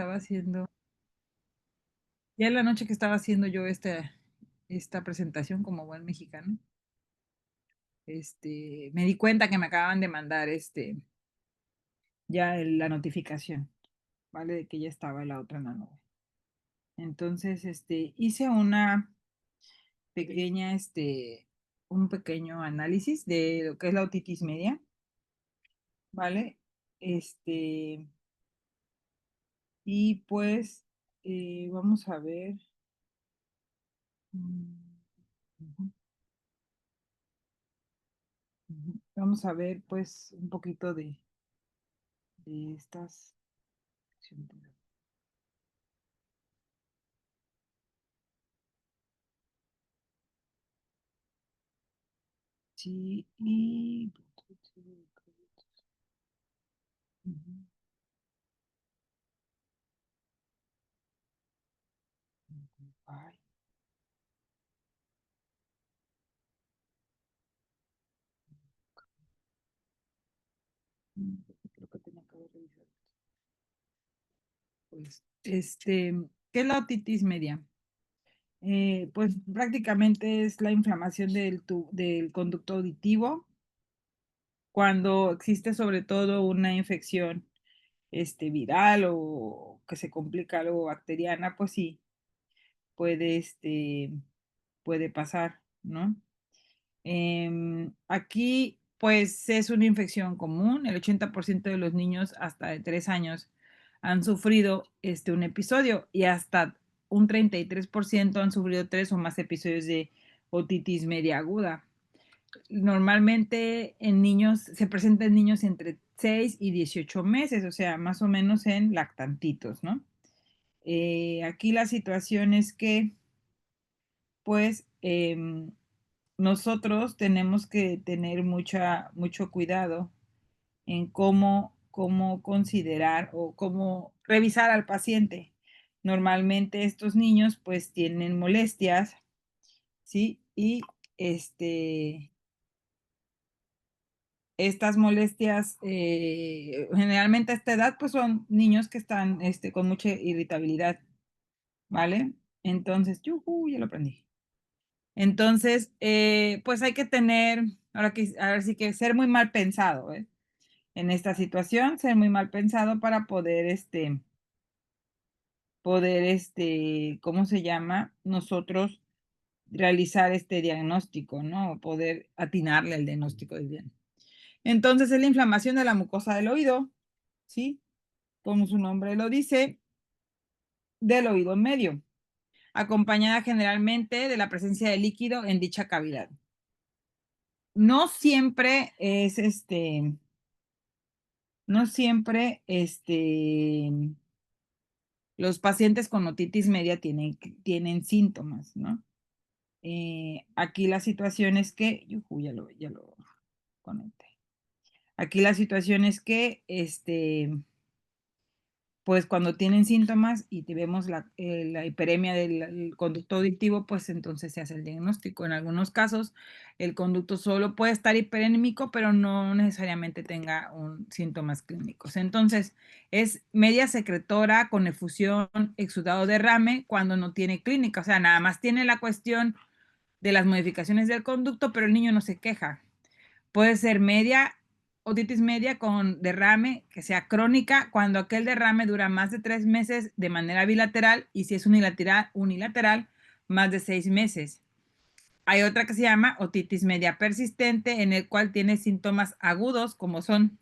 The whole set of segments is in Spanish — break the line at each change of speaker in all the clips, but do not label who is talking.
estaba haciendo ya en la noche que estaba haciendo yo esta presentación como buen mexicano, me di cuenta que me acababan de mandar, ya la notificación, ¿vale? De que ya estaba la otra en la nube. Entonces, hice una pequeña, un pequeño análisis de lo que es la otitis media, ¿vale? Este, y pues, vamos a ver. mm, ujú, Vamos a ver, pues, un poquito de estas. Sí, y. Ujú, ay, creo que tenía que haber revisado. Pues, ¿qué es la otitis media? Pues prácticamente es la inflamación del conducto auditivo cuando existe sobre todo una infección viral o que se complica algo bacteriana, pues sí, puede, puede pasar, ¿no? Aquí, pues es una infección común. El 80% de los niños hasta de 3 años han sufrido un episodio y hasta un 33% han sufrido 3 o más episodios de otitis media aguda. Normalmente en niños, se presenta en niños entre 6 y 18 meses, o sea, más o menos en lactantitos, ¿no? Aquí la situación es que, pues, nosotros tenemos que tener mucho cuidado en cómo considerar o cómo revisar al paciente. Normalmente estos niños, pues, tienen molestias, ¿sí? Y, este, estas molestias, generalmente a esta edad, pues, son niños que están, con mucha irritabilidad, ¿vale? Entonces, ¡yujú!, ya lo aprendí. Entonces, pues, hay que tener, ahora sí que ser muy mal pensado, ¿eh? En esta situación, ser muy mal pensado para poder, ¿cómo se llama? Nosotros realizar este diagnóstico, ¿no? Poder atinarle al diagnóstico del bien. Entonces, es la inflamación de la mucosa del oído, ¿sí? Como su nombre lo dice, del oído medio, acompañada generalmente de la presencia de líquido en dicha cavidad. No siempre es, no siempre, los pacientes con otitis media tienen síntomas, ¿no? Aquí la situación es que, yujú, ya lo conecté. Aquí la situación es que, pues cuando tienen síntomas y vemos la hiperemia del conducto auditivo, pues entonces se hace el diagnóstico. En algunos casos, el conducto solo puede estar hiperémico, pero no necesariamente tenga síntomas clínicos. Entonces, es media secretora con efusión, exudado, derrame, cuando no tiene clínica. O sea, nada más tiene la cuestión de las modificaciones del conducto, pero el niño no se queja. Puede ser media, otitis media con derrame, que sea crónica, cuando aquel derrame dura más de 3 meses de manera bilateral y si es unilateral, más de 6 meses. Hay otra que se llama otitis media persistente, en el cual tiene síntomas agudos, como son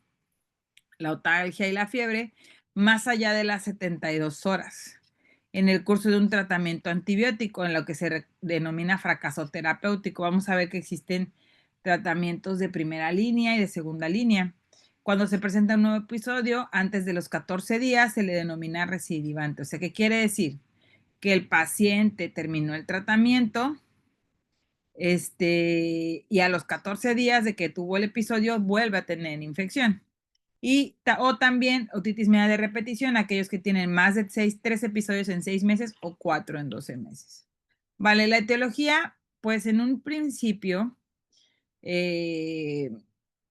la otalgia y la fiebre, más allá de las 72 horas. En el curso de un tratamiento antibiótico, en lo que se denomina fracaso terapéutico, vamos a ver que existen tratamientos de primera línea y de segunda línea. Cuando se presenta un nuevo episodio, antes de los 14 días, se le denomina recidivante. O sea, ¿qué quiere decir? Que el paciente terminó el tratamiento, y a los 14 días de que tuvo el episodio, vuelve a tener infección. O también otitis media de repetición, aquellos que tienen más de 3 episodios en 6 meses o 4 en 12 meses. Vale, la etiología, pues en un principio, eh,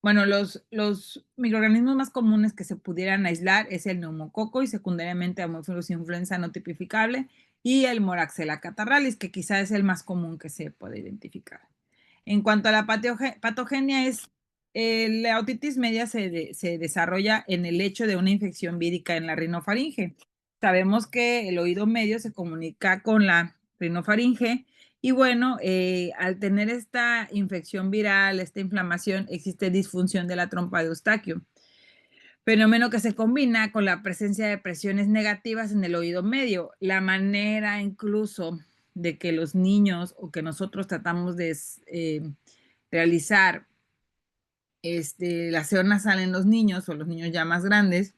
Bueno, los microorganismos más comunes que se pudieran aislar es el neumococo y secundariamente Haemophilus influenza no tipificable y el Moraxella catarrhalis, que quizá es el más común que se puede identificar. En cuanto a la patogenia, la otitis media se desarrolla en el hecho de una infección vírica en la rinofaringe. Sabemos que el oído medio se comunica con la rinofaringe y bueno, al tener esta infección viral, esta inflamación, existe disfunción de la trompa de Eustaquio, fenómeno que se combina con la presencia de presiones negativas en el oído medio. La manera incluso de que los niños o que nosotros tratamos de realizar la aseo nasal en los niños o los niños ya más grandes,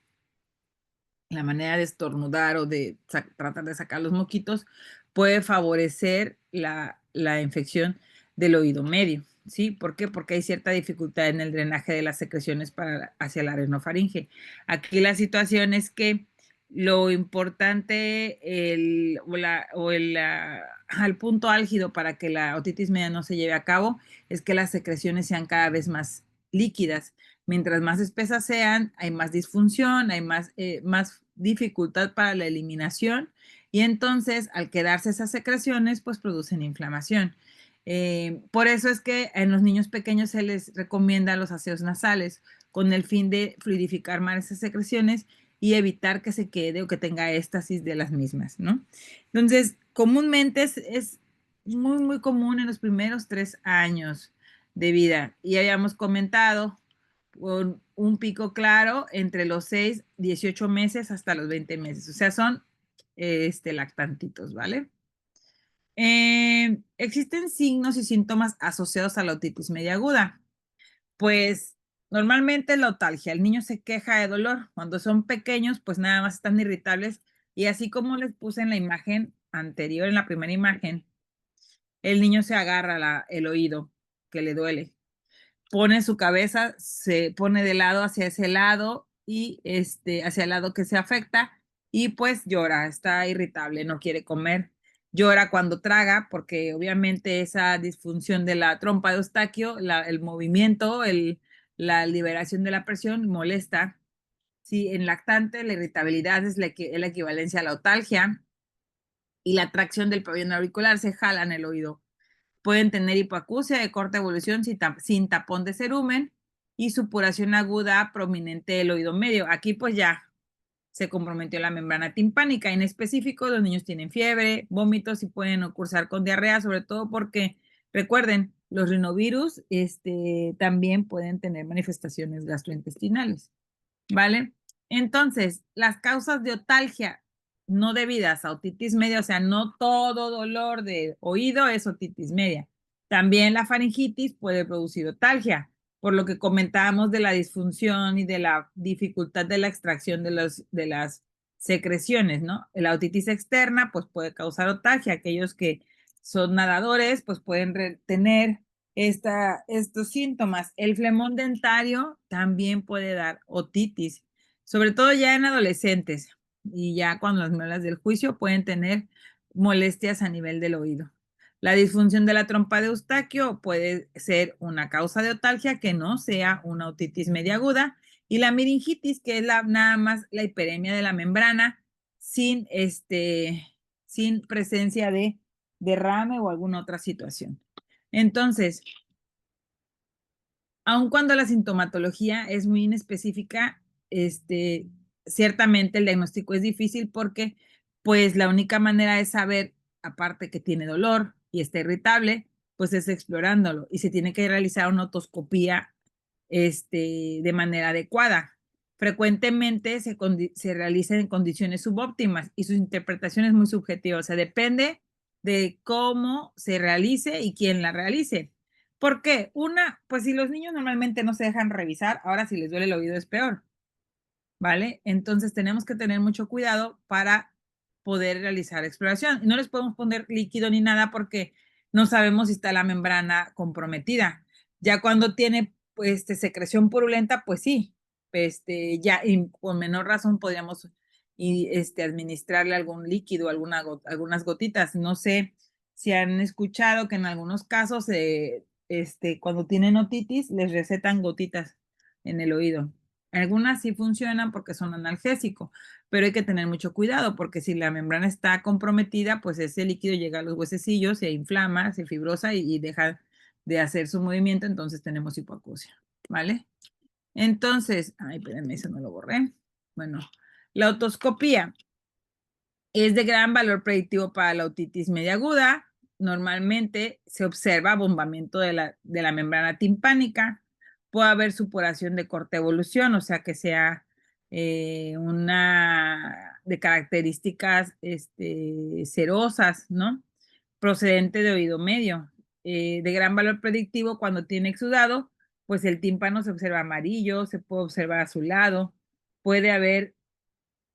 la manera de estornudar o de tratar de sacar los moquitos puede favorecer la infección del oído medio, ¿sí? ¿Por qué? Porque hay cierta dificultad en el drenaje de las secreciones hacia la rinofaringe. Aquí la situación es que lo importante al punto álgido para que la otitis media no se lleve a cabo es que las secreciones sean cada vez más líquidas. Mientras más espesas sean, hay más disfunción, hay más dificultad para la eliminación y entonces al quedarse esas secreciones, pues producen inflamación. Por eso es que en los niños pequeños se les recomienda los aseos nasales con el fin de fluidificar más esas secreciones y evitar que se quede o que tenga éstasis de las mismas, ¿no? Entonces, comúnmente es muy, muy común en los primeros 3 años de vida. Y habíamos comentado con un pico claro entre los 6, 18 meses hasta los 20 meses. O sea, son lactantitos, ¿vale? ¿Existen signos y síntomas asociados a la otitis media aguda? Pues normalmente la otalgia, el niño se queja de dolor. Cuando son pequeños, pues nada más están irritables. Y así como les puse en la imagen anterior, en la primera imagen, el niño se agarra el oído que le duele, pone su cabeza, se pone de lado hacia ese lado y hacia el lado que se afecta y pues llora, está irritable, no quiere comer, llora cuando traga porque obviamente esa disfunción de la trompa de Eustaquio, el movimiento, la liberación de la presión molesta. Sí, en lactante la irritabilidad es la equivalencia a la otalgia y la tracción del pabellón auricular se jala en el oído. Pueden tener hipoacusia de corta evolución sin tapón de cerumen y supuración aguda prominente del oído medio. Aquí pues ya se comprometió la membrana timpánica. En específico, los niños tienen fiebre, vómitos y pueden cursar con diarrea, sobre todo porque, recuerden, los rinovirus también pueden tener manifestaciones gastrointestinales. ¿Vale? Entonces, las causas de otalgia no debidas a otitis media, o sea, no todo dolor de oído es otitis media. También la faringitis puede producir otalgia, por lo que comentábamos de la disfunción y de la dificultad de la extracción de las secreciones, ¿no? La otitis externa, pues puede causar otalgia. Aquellos que son nadadores, pues pueden tener estos síntomas. El flemón dentario también puede dar otitis, sobre todo ya en adolescentes y ya cuando las muelas del juicio pueden tener molestias a nivel del oído. La disfunción de la trompa de Eustaquio puede ser una causa de otalgia que no sea una otitis media aguda y la meningitis, que es nada más la hiperemia de la membrana sin, sin presencia de derrame o alguna otra situación. Entonces, aun cuando la sintomatología es muy inespecífica, ciertamente el diagnóstico es difícil porque, pues, la única manera de saber, aparte que tiene dolor y está irritable, pues es explorándolo y se tiene que realizar una otoscopía, de manera adecuada. Frecuentemente se realiza en condiciones subóptimas y su interpretación es muy subjetiva, o sea, depende de cómo se realice y quién la realice. ¿Por qué? Una, pues si los niños normalmente no se dejan revisar, ahora si les duele el oído es peor, ¿vale? Entonces tenemos que tener mucho cuidado para poder realizar exploración. Y no les podemos poner líquido ni nada porque no sabemos si está la membrana comprometida. Ya cuando tiene pues, secreción purulenta, pues sí, ya y con menor razón podríamos administrarle algún líquido, algunas gotitas. No sé si han escuchado que en algunos casos, cuando tienen otitis, les recetan gotitas en el oído. Algunas sí funcionan porque son analgésico, pero hay que tener mucho cuidado porque si la membrana está comprometida, pues ese líquido llega a los huesecillos, se inflama, se fibrosa y deja de hacer su movimiento, entonces tenemos hipoacusia, ¿vale? Entonces, ay, espérenme, eso no lo borré. Bueno, la otoscopía es de gran valor predictivo para la otitis media aguda. Normalmente se observa abombamiento de la membrana timpánica. Puede haber supuración de corta evolución, o sea que sea una de características cerosas, ¿no? Procedente de oído medio. De gran valor predictivo cuando tiene exudado, pues el tímpano se observa amarillo, se puede observar azulado, puede haber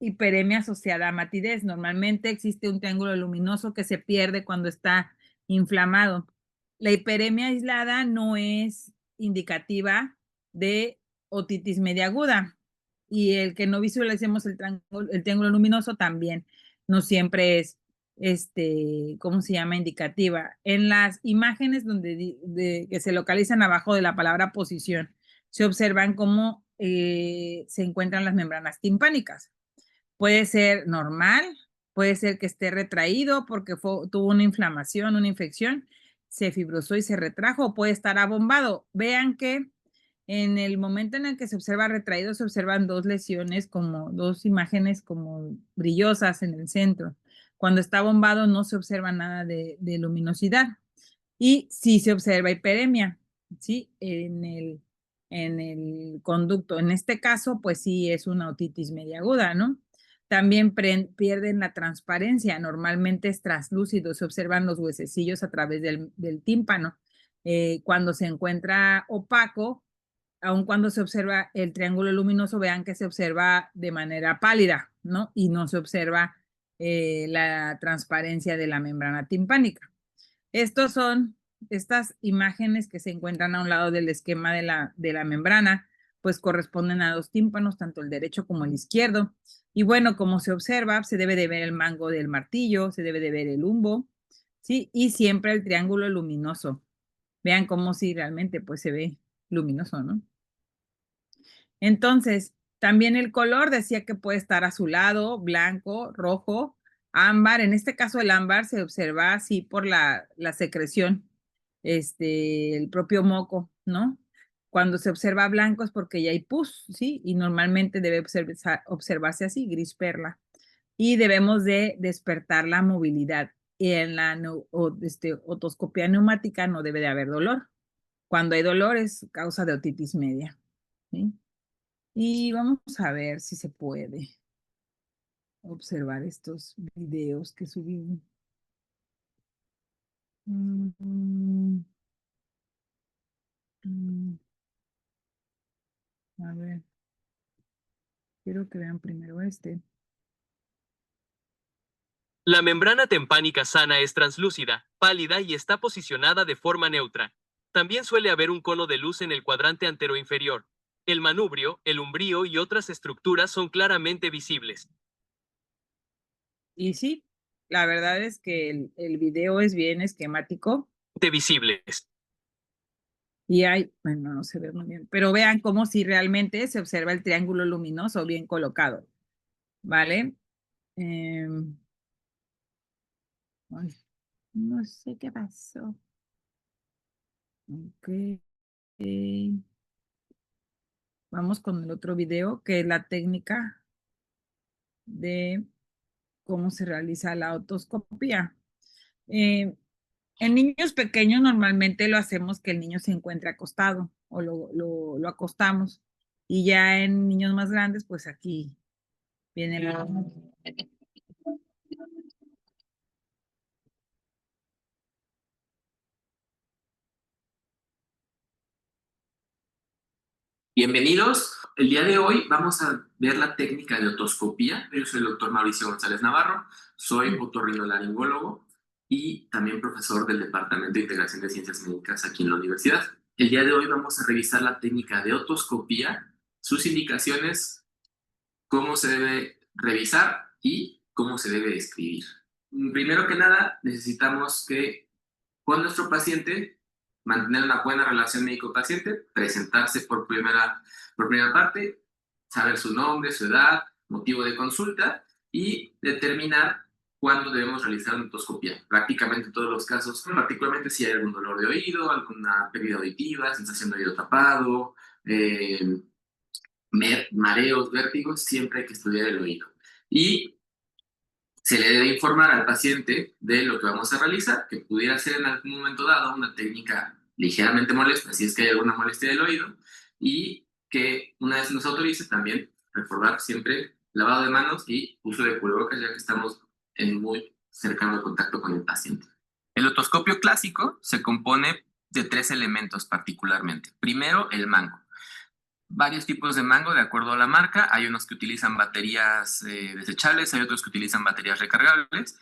hiperemia asociada a matidez. Normalmente existe un triángulo luminoso que se pierde cuando está inflamado. La hiperemia aislada no es indicativa de otitis media aguda y el que no visualicemos el triángulo luminoso también no siempre es ¿cómo se llama? Indicativa. En las imágenes que se localizan abajo de la palabra posición, se observan cómo se encuentran las membranas timpánicas. Puede ser normal, puede ser que esté retraído porque tuvo una inflamación, una infección, se fibrosó y se retrajo, o puede estar abombado. Vean que en el momento en el que se observa retraído, se observan dos lesiones, como dos imágenes como brillosas en el centro. Cuando está bombado no se observa nada de luminosidad. Y sí se observa hiperemia, ¿sí? En el conducto. En este caso, pues sí es una otitis media aguda, ¿no? También pierden la transparencia, normalmente es translúcido, se observan los huesecillos a través del tímpano. Cuando se encuentra opaco, aun cuando se observa el triángulo luminoso, vean que se observa de manera pálida, ¿no? Y no se observa la transparencia de la membrana timpánica. Estos son estas imágenes que se encuentran a un lado del esquema de la membrana, pues corresponden a dos tímpanos, tanto el derecho como el izquierdo. Y bueno, como se observa, se debe de ver el mango del martillo, se debe de ver el humbo, ¿sí? Y siempre el triángulo luminoso. Vean cómo si realmente pues se ve luminoso, ¿no? Entonces, también el color decía que puede estar azulado, blanco, rojo, ámbar. En este caso, el ámbar se observa así por la secreción, el propio moco, ¿no? Cuando se observa blanco es porque ya hay pus, ¿sí? Y normalmente debe observarse así, gris perla. Y debemos de despertar la movilidad. Y en la otoscopia neumática no debe de haber dolor. Cuando hay dolor es causa de otitis media, ¿sí? Y vamos a ver si se puede observar estos videos que subí. Mm, mm, mm, a ver, quiero que vean primero este.
La membrana timpánica sana es translúcida, pálida y está posicionada de forma neutra. También suele haber un cono de luz en el cuadrante anteroinferior. El manubrio, el umbrío y otras estructuras son claramente visibles.
Y sí, la verdad es que el video es bien esquemático
Visibles.
y hay, bueno, no se ve muy bien, pero vean cómo si realmente se observa el triángulo luminoso bien colocado, ¿vale? Em, ay, no sé qué pasó. Ok. Vamos con el otro video, que es la técnica de cómo se realiza la otoscopía. Eh, en niños pequeños normalmente lo hacemos que el niño se encuentre acostado o lo acostamos. Y ya en niños más grandes, pues aquí viene la...
Bienvenidos. El día de hoy vamos a ver la técnica de otoscopía. Yo soy el doctor Mauricio González Navarro, soy otorrinolaringólogo y también profesor del Departamento de Integración de Ciencias Médicas aquí en la universidad. El día de hoy vamos a revisar la técnica de otoscopía, sus indicaciones, cómo se debe revisar y cómo se debe escribir. Primero que nada, necesitamos que con nuestro paciente mantener una buena relación médico-paciente, presentarse por primera parte, saber su nombre, su edad, motivo de consulta y determinar cuándo debemos realizar una otoscopia. Prácticamente en todos los casos, particularmente si hay algún dolor de oído, alguna pérdida auditiva, sensación de oído tapado, eh, mareos, vértigos, siempre hay que estudiar el oído. Y se le debe informar al paciente de lo que vamos a realizar, que pudiera ser en algún momento dado una técnica ligeramente molesta, si es que hay alguna molestia del oído, y que una vez nos autorice también recordar siempre lavado de manos y uso de cubrebocas, ya que estamos en muy cercano contacto con el paciente. El otoscopio clásico se compone de 3 elementos particularmente. Primero, el mango. Varios tipos de mango de acuerdo a la marca. Hay unos que utilizan baterías desechables, hay otros que utilizan baterías recargables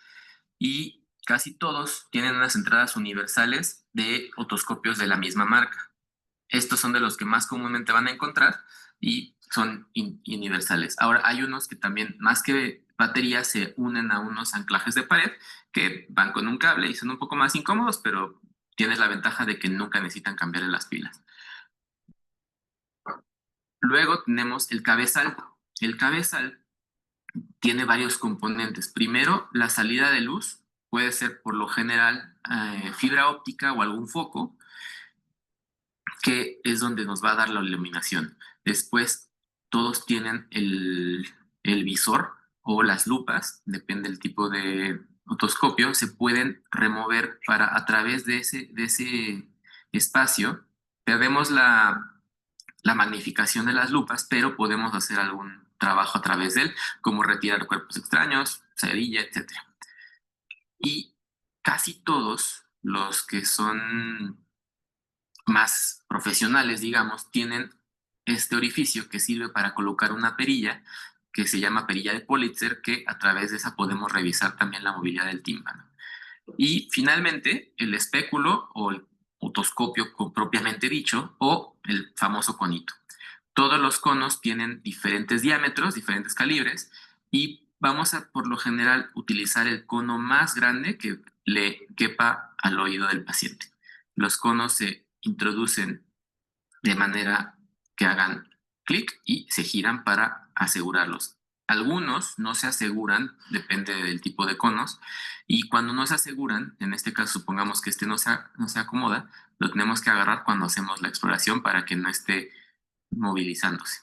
y casi todos tienen unas entradas universales de otoscopios de la misma marca. Estos son de los que más comúnmente van a encontrar y son universales. Ahora, hay unos que también, más que baterías, se unen a unos anclajes de pared que van con un cable y son un poco más incómodos, pero tienes la ventaja de que nunca necesitan cambiarle las pilas. Luego tenemos el cabezal. El cabezal tiene varios componentes. Primero, la salida de luz puede ser por lo general fibra óptica o algún foco, que es donde nos va a dar la iluminación. Después, todos tienen el visor o las lupas, depende del tipo de otoscopio, se pueden remover para a través de ese espacio. Perdemos la magnificación de las lupas, pero podemos hacer algún trabajo a través de él, como retirar cuerpos extraños, cerilla, etcétera. Y casi todos los que son más profesionales, digamos, tienen este orificio que sirve para colocar una perilla que se llama perilla de Politzer, que a través de esa podemos revisar también la movilidad del tímpano. Y finalmente, el espéculo o el otoscopio propiamente dicho, o el famoso conito. Todos los conos tienen diferentes diámetros, diferentes calibres, y vamos a, por lo general, utilizar el cono más grande que le quepa al oído del paciente. Los conos se introducen de manera que hagan clic y se giran para asegurarlos. Algunos no se aseguran, depende del tipo de conos, y cuando no se aseguran, en este caso supongamos que este no se acomoda, lo tenemos que agarrar cuando hacemos la exploración para que no esté movilizándose.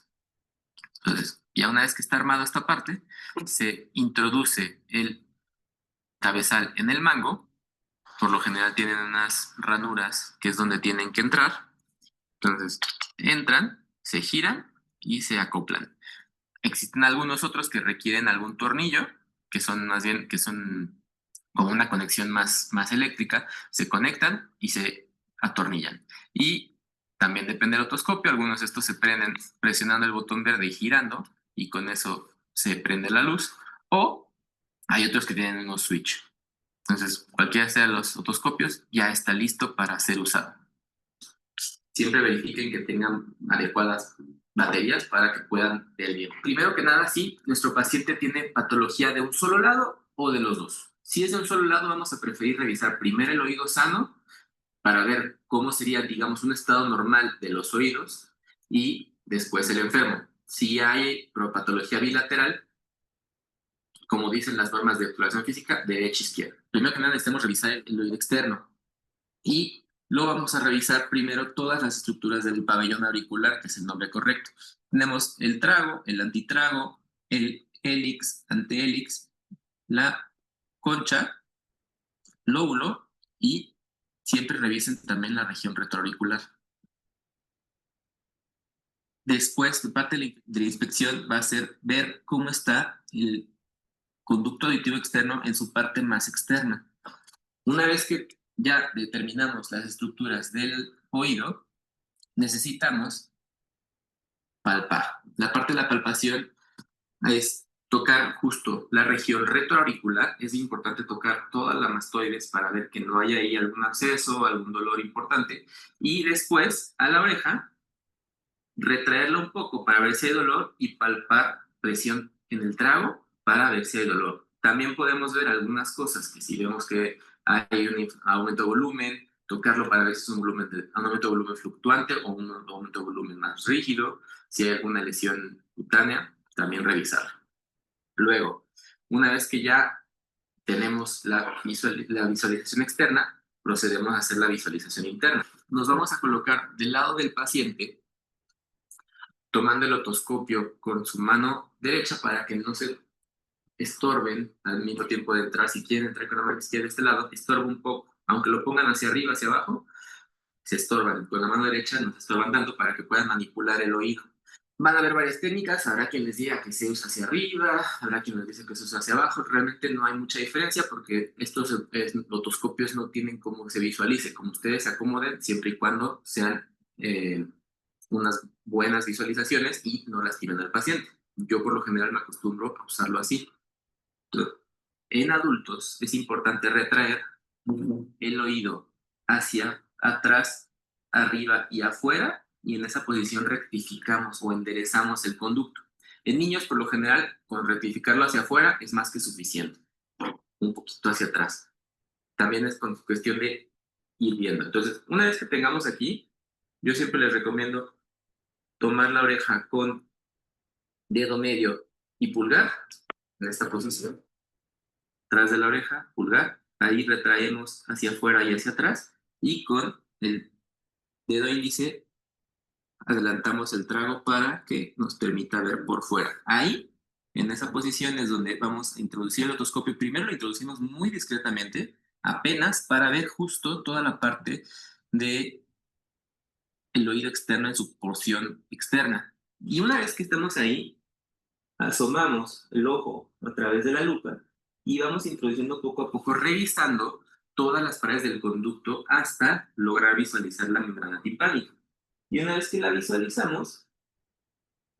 Entonces, ya una vez que está armada esta parte, se introduce el cabezal en el mango. Por lo general tienen unas ranuras que es donde tienen que entrar. Entonces, entran, se giran y se acoplan. Existen algunos otros que requieren algún tornillo, que son más bien, que son como una conexión más eléctrica, se conectan y se atornillan. Y también depende del otoscopio, algunos de estos se prenden presionando el botón verde y girando, y con eso se prende la luz, o hay otros que tienen unos switch. Entonces, cualquiera sea de los otoscopios, ya está listo para ser usado. Siempre verifiquen que tengan adecuadas baterías para que puedan ver bien. Primero que nada, si nuestro paciente tiene patología de un solo lado o de los dos. Si es de un solo lado, vamos a preferir revisar primero el oído sano para ver cómo sería, digamos, un estado normal de los oídos y después el enfermo. Si hay patología bilateral, como dicen las normas de exploración física, derecha-izquierda. Primero que nada, necesitamos revisar el oído externo y lo vamos a revisar primero todas las estructuras del pabellón auricular, que es el nombre correcto. Tenemos el trago, el antitrago, el hélix, antehélix, la concha, lóbulo y siempre revisen también la región retroauricular. Después, parte de la inspección va a ser ver cómo está el conducto auditivo externo en su parte más externa. Una vez que ya determinamos las estructuras del oído, necesitamos palpar. La parte de la palpación es tocar justo la región retroauricular. Es importante tocar toda la mastoides para ver que no haya ahí algún absceso, algún dolor importante. Y después, a la oreja, retraerla un poco para ver si hay dolor y palpar presión en el trago para ver si hay dolor. También podemos ver algunas cosas que si vemos que hay un aumento de volumen, tocarlo para ver si es un aumento de volumen fluctuante o un aumento de volumen más rígido. Si hay alguna lesión cutánea, también revisarlo. Luego, una vez que ya tenemos la visualización externa, procedemos a hacer la visualización interna. Nos vamos a colocar del lado del paciente, tomando el otoscopio con su mano derecha para que no se estorben al mismo tiempo de entrar. Si quieren entrar con la mano izquierda de este lado, estorba un poco. Aunque lo pongan hacia arriba, hacia abajo, se estorban. Con la mano derecha no se estorban tanto para que puedan manipular el oído. Van a haber varias técnicas, habrá quien les diga que se usa hacia arriba, habrá quien les dice que se usa hacia abajo. Realmente no hay mucha diferencia porque estos otoscopios no tienen cómo se visualice, como ustedes se acomoden, siempre y cuando sean unas buenas visualizaciones y no lastimen al paciente. Yo por lo general me acostumbro a usarlo así. En adultos es importante retraer el oído hacia atrás, arriba y afuera, y en esa posición rectificamos o enderezamos el conducto. En niños, por lo general, con rectificarlo hacia afuera es más que suficiente. Un poquito hacia atrás. También es cuestión de ir viendo. Entonces, una vez que tengamos aquí, yo siempre les recomiendo tomar la oreja con dedo medio y pulgar, en esta posición, atrás de la oreja, pulgar, ahí retraemos hacia afuera y hacia atrás, y con el dedo índice adelantamos el trago para que nos permita ver por fuera. Ahí, en esa posición es donde vamos a introducir el otoscopio. Primero lo introducimos muy discretamente, apenas para ver justo toda la parte de el oído externo en su porción externa. Y una vez que estamos ahí, asomamos el ojo a través de la lupa y vamos introduciendo poco a poco, revisando todas las paredes del conducto hasta lograr visualizar la membrana timpánica. Y una vez que la visualizamos,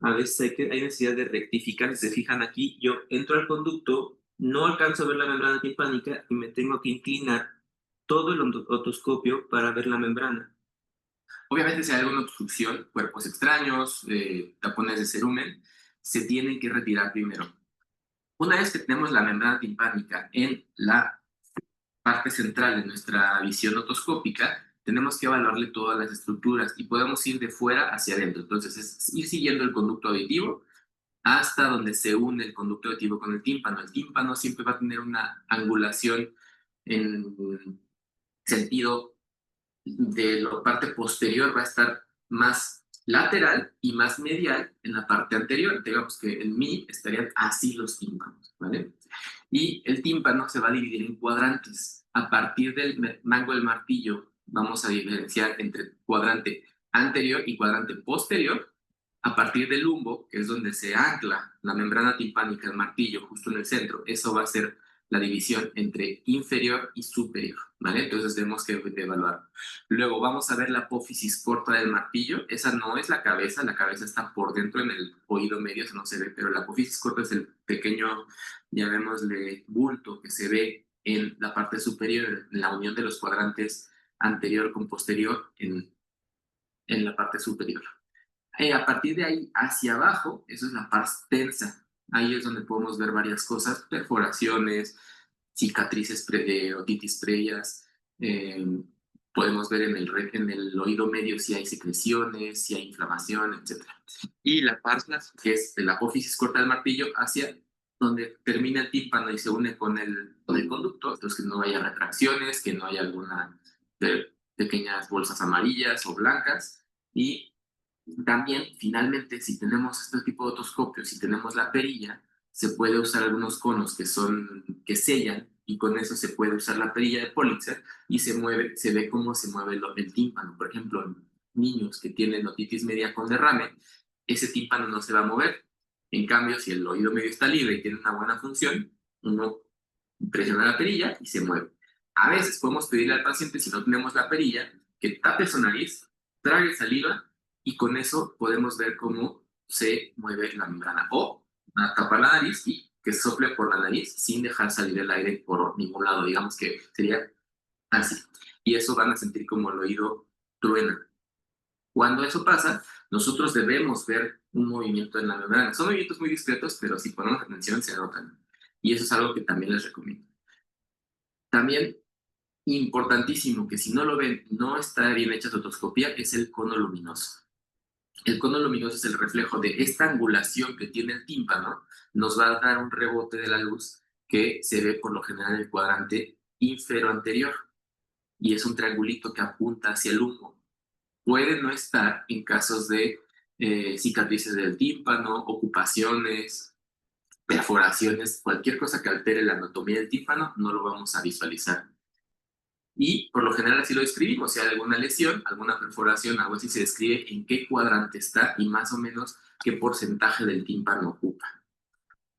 a veces hay necesidad de rectificar. Si se fijan aquí, yo entro al conducto, no alcanzo a ver la membrana timpánica y me tengo que inclinar todo el otoscopio para ver la membrana. Obviamente, si hay alguna obstrucción, cuerpos extraños, tapones de cerumen, se tienen que retirar primero. Una vez que tenemos la membrana timpánica en la parte central de nuestra visión otoscópica, tenemos que evaluarle todas las estructuras y podemos ir de fuera hacia adentro. Entonces, es ir siguiendo el conducto auditivo hasta donde se une el conducto auditivo con el tímpano. El tímpano siempre va a tener una angulación en sentido de la parte posterior, va a estar más lateral y más medial en la parte anterior. Digamos que en mí estarían así los tímpanos, ¿vale? Y el tímpano se va a dividir en cuadrantes. A partir del mango del martillo vamos a diferenciar entre cuadrante anterior y cuadrante posterior. A partir del lumbo, que es donde se ancla la membrana timpánica del martillo, justo en el centro, eso va a ser la división entre inferior y superior, ¿vale? Entonces tenemos que evaluar. Luego vamos a ver la apófisis corta del martillo. Esa no es la cabeza está por dentro en el oído medio, eso no se ve, pero la apófisis corta es el pequeño, llamémosle, bulto que se ve en la parte superior, en la unión de los cuadrantes anterior con posterior en la parte superior. A partir de ahí hacia abajo, eso es la parte tensa. Ahí es donde podemos ver varias cosas, perforaciones, cicatrices de otitis previas. Podemos ver en el oído medio si hay secreciones, si hay inflamación, etc. Y la parte que es de la apófisis corta del martillo hacia donde termina el tímpano y se une con el conducto, entonces que no haya retracciones, que no haya alguna pequeñas bolsas amarillas o blancas. Y también, finalmente, si tenemos este tipo de otoscopio, si tenemos la perilla, se puede usar algunos conos que sellan, y con eso se puede usar la perilla de Pulitzer y se ve cómo se mueve el tímpano. Por ejemplo, en niños que tienen otitis media con derrame, ese tímpano no se va a mover. En cambio, si el oído medio está libre y tiene una buena función, uno presiona la perilla y se mueve. A veces podemos pedirle al paciente, si no tenemos la perilla, que tape su nariz, trague saliva, y con eso podemos ver cómo se mueve la membrana. O tapar la nariz y que sople por la nariz sin dejar salir el aire por ningún lado. Digamos que sería así. Y eso van a sentir como el oído truena. Cuando eso pasa, nosotros debemos ver un movimiento en la membrana. Son movimientos muy discretos, pero si ponemos atención se notan. Y eso es algo que también les recomiendo. También importantísimo, que si no lo ven, no está bien hecha su otoscopía, es el cono luminoso. El cono luminoso es el reflejo de esta angulación que tiene el tímpano, nos va a dar un rebote de la luz que se ve por lo general en el cuadrante infero-anterior, y es un triangulito que apunta hacia el humo. Puede no estar en casos de cicatrices del tímpano, ocupaciones, perforaciones, cualquier cosa que altere la anatomía del tímpano, no lo vamos a visualizar. Y por lo general así lo describimos. Si hay alguna lesión, alguna perforación, algo así, se describe en qué cuadrante está y más o menos qué porcentaje del tímpano ocupa.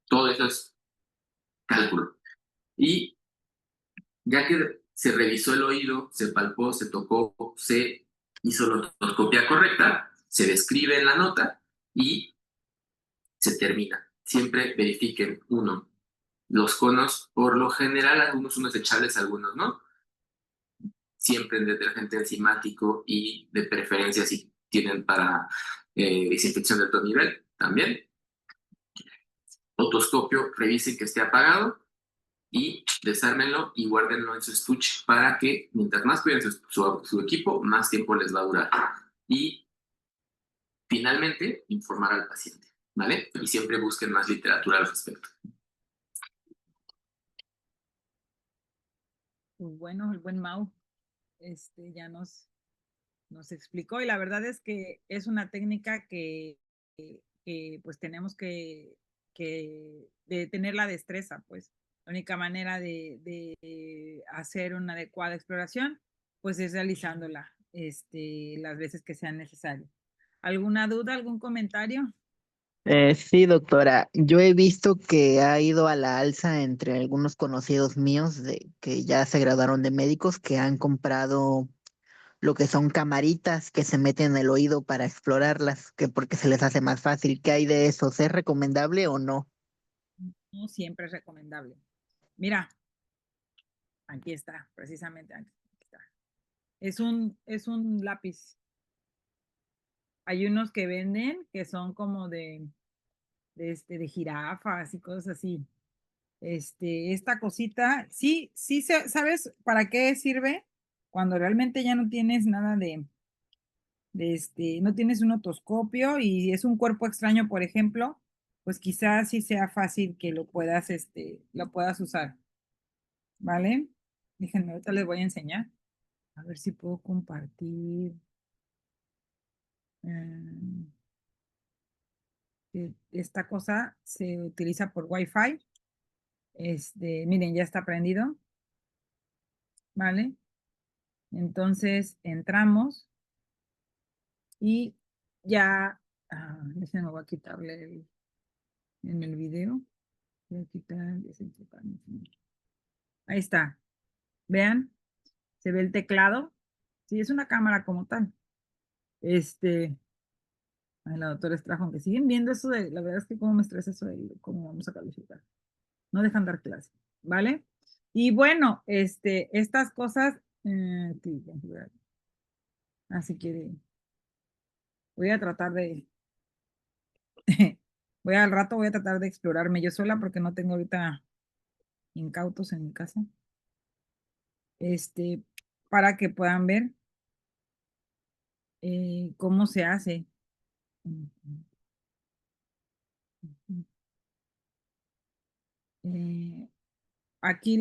Todo eso es cálculo. Y ya que se revisó el oído, se palpó, se tocó, se hizo la otoscopia correcta, se describe en la nota y se termina. Siempre verifiquen, uno, los conos, por lo general, algunos son desechables, algunos no. Siempre en detergente enzimático y de preferencia si tienen para desinfección de alto nivel también. Otoscopio, revisen que esté apagado y desármenlo y guárdenlo en su estuche para que mientras más cuiden su equipo, más tiempo les va a durar. Y finalmente, informar al paciente, ¿vale? Y siempre busquen más literatura al respecto.
Pues bueno, el buen Mau ya nos explicó, y la verdad es que es una técnica que pues tenemos de tener la destreza, pues la única manera de hacer una adecuada exploración pues es realizándola las veces que sean necesarias. ¿Alguna duda, algún comentario?
Sí, doctora. Yo he visto que ha ido a la alza entre algunos conocidos míos de que ya se graduaron de médicos que han comprado lo que son camaritas que se meten en el oído para explorarlas, que porque se les hace más fácil. ¿Qué hay de eso? ¿Es recomendable o no?
No siempre es recomendable. Mira, aquí está, precisamente aquí está. Es un lápiz. Hay unos que venden que son como de jirafas y cosas así. Esta cosita, sí, sí, ¿sabes para qué sirve? Cuando realmente ya no tienes nada no tienes un otoscopio y es un cuerpo extraño, por ejemplo, pues quizás sí sea fácil que lo puedas usar, ¿vale? Déjenme, ahorita les voy a enseñar. A ver si puedo compartir. eh, Esta cosa se utiliza por Wi-Fi. Miren, ya está prendido, ¿vale? Entonces entramos y ya, déjenme, voy a quitarle en el video. Voy a quitar, desenfocar. Ahí está. Vean, se ve el teclado. Sí, es una cámara como tal. Ay, la doctora Estrajo, aunque siguen viendo eso la verdad es que cómo me estresa eso de cómo vamos a calificar. No dejan dar clase, ¿vale? Y bueno, estas cosas, sí, así que voy a tratar de, al rato voy a tratar de explorarme yo sola porque no tengo ahorita incautos en mi casa, este, para que puedan ver cómo se hace. Eh, Aquí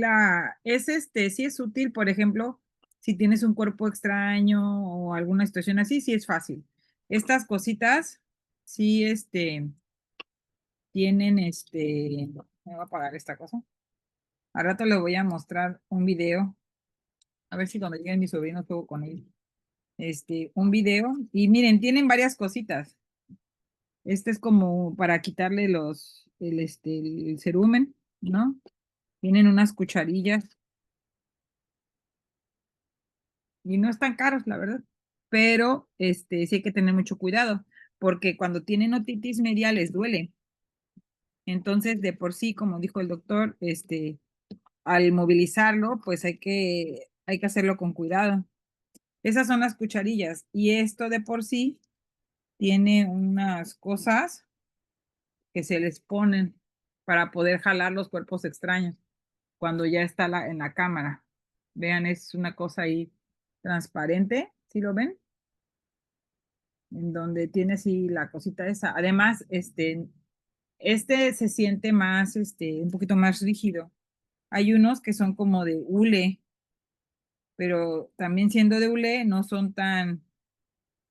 sí es útil, por ejemplo, si tienes un cuerpo extraño o alguna situación así, sí es fácil. Estas cositas, sí, tienen, me voy a apagar esta cosa. Al rato le voy a mostrar un video, a ver si cuando lleguen mis sobrinos juego con él. Un video, y miren, tienen varias cositas. Este es como para quitarle el cerumen, ¿no? Tienen unas cucharillas y no están caros, la verdad. Pero sí hay que tener mucho cuidado, porque cuando tienen otitis media les duele. Entonces, de por sí, como dijo el doctor, al movilizarlo, pues hay que hacerlo con cuidado. Esas son las cucharillas y esto de por sí tiene unas cosas que se les ponen para poder jalar los cuerpos extraños cuando ya está en la cámara. Vean, es una cosa ahí transparente, ¿sí lo ven? En donde tiene así la cosita esa. Además, este se siente más, un poquito más rígido. Hay unos que son como de hule, pero también siendo de hule no son tan,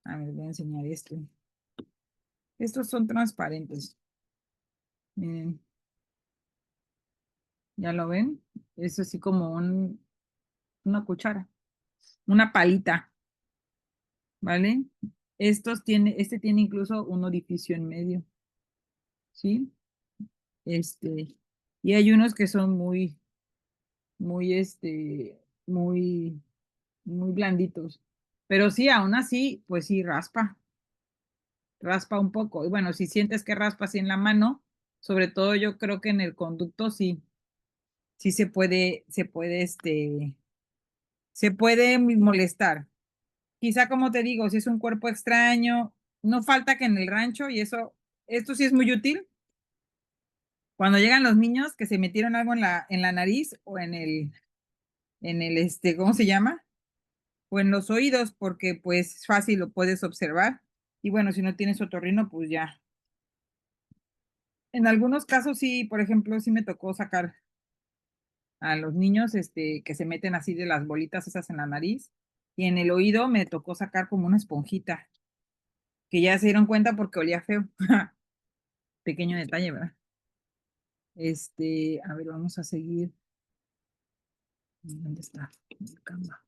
a ver, voy a enseñar esto. Estos son transparentes. Miren, ¿ya lo ven? Es así como una cuchara, una palita, ¿vale? Este tiene incluso un orificio en medio, ¿sí? Y hay unos que son muy, muy, muy blanditos. Pero sí, aún así, pues sí, raspa un poco. Y bueno, si sientes que raspa así en la mano, sobre todo yo creo que en el conducto sí se puede molestar. Quizá, como te digo, si es un cuerpo extraño, no falta que en el rancho, y esto sí es muy útil, cuando llegan los niños que se metieron algo en la nariz o ¿cómo se llama? O en los oídos, porque pues es fácil, lo puedes observar. Y bueno, si no tienes otorrino, pues ya. En algunos casos sí, por ejemplo, sí me tocó sacar a los niños, que se meten así de las bolitas esas en la nariz. Y en el oído me tocó sacar como una esponjita, que ya se dieron cuenta porque olía feo. Pequeño detalle, ¿verdad? A ver, vamos a seguir. ¿Dónde está? El Canva.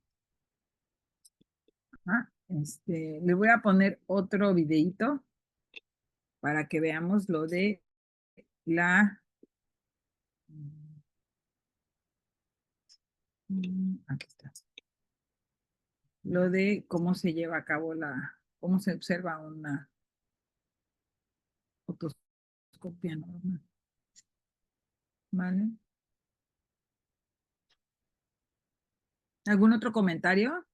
Le voy a poner otro videito para que veamos lo de la... Aquí está. Lo de cómo se lleva a cabo cómo se observa una otoscopia normal. ¿Vale? ¿Algún otro comentario?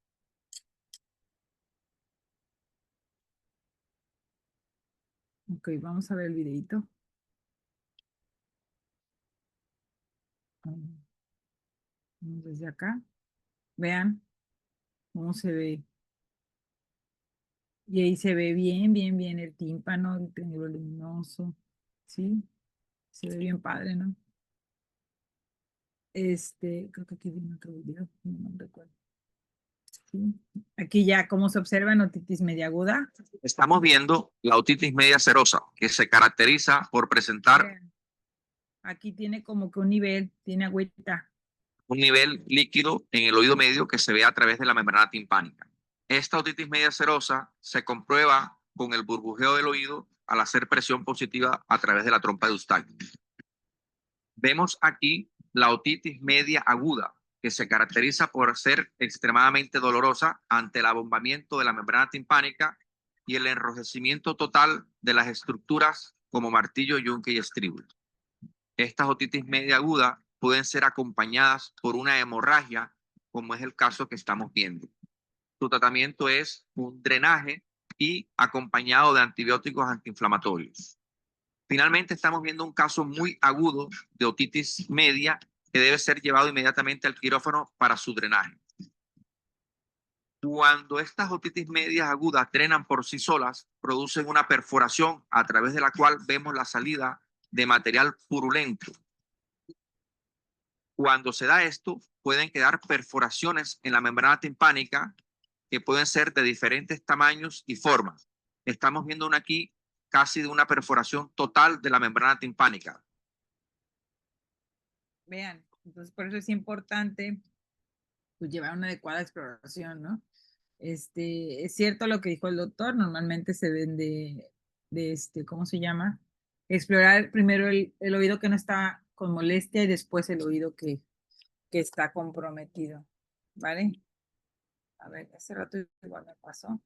Ok, vamos a ver el videito. Vamos desde acá. Vean cómo se ve. Y ahí se ve bien, bien, bien el tímpano, el triángulo luminoso. ¿Sí? Se ve bien padre, ¿no? Creo que aquí viene otro video, no me recuerdo. ¿Sí? Aquí ya, cómo se observa en otitis media aguda.
Estamos viendo la otitis media serosa, que se caracteriza por presentar
Vean, aquí tiene como que un nivel, tiene agüita.
un nivel líquido en el oído medio que se ve a través de la membrana timpánica. Esta otitis media serosa se comprueba con el burbujeo del oído al hacer presión positiva a través de la trompa de Eustaquio. Vemos aquí la otitis media aguda, que se caracteriza por ser extremadamente dolorosa ante el abombamiento de la membrana timpánica y el enrojecimiento total de las estructuras como martillo, yunque y estribo. Estas otitis media aguda pueden ser acompañadas por una hemorragia, como es el caso que estamos viendo. Su tratamiento es un drenaje y acompañado de antibióticos antiinflamatorios. Finalmente, estamos viendo un caso muy agudo de otitis media que debe ser llevado inmediatamente al quirófano para su drenaje. Cuando estas otitis medias agudas drenan por sí solas, producen una perforación a través de la cual vemos la salida de material purulento. Cuando se da esto, pueden quedar perforaciones en la membrana timpánica que pueden ser de diferentes tamaños y formas. Estamos viendo una aquí casi de una perforación total de la membrana timpánica.
Vean, entonces por eso es importante pues, llevar una adecuada exploración, ¿no? Es cierto lo que dijo el doctor, normalmente se ven ¿cómo se llama? Explorar primero el oído que no está con molestia y después el oído que está comprometido, ¿vale? A ver, hace rato igual me pasó.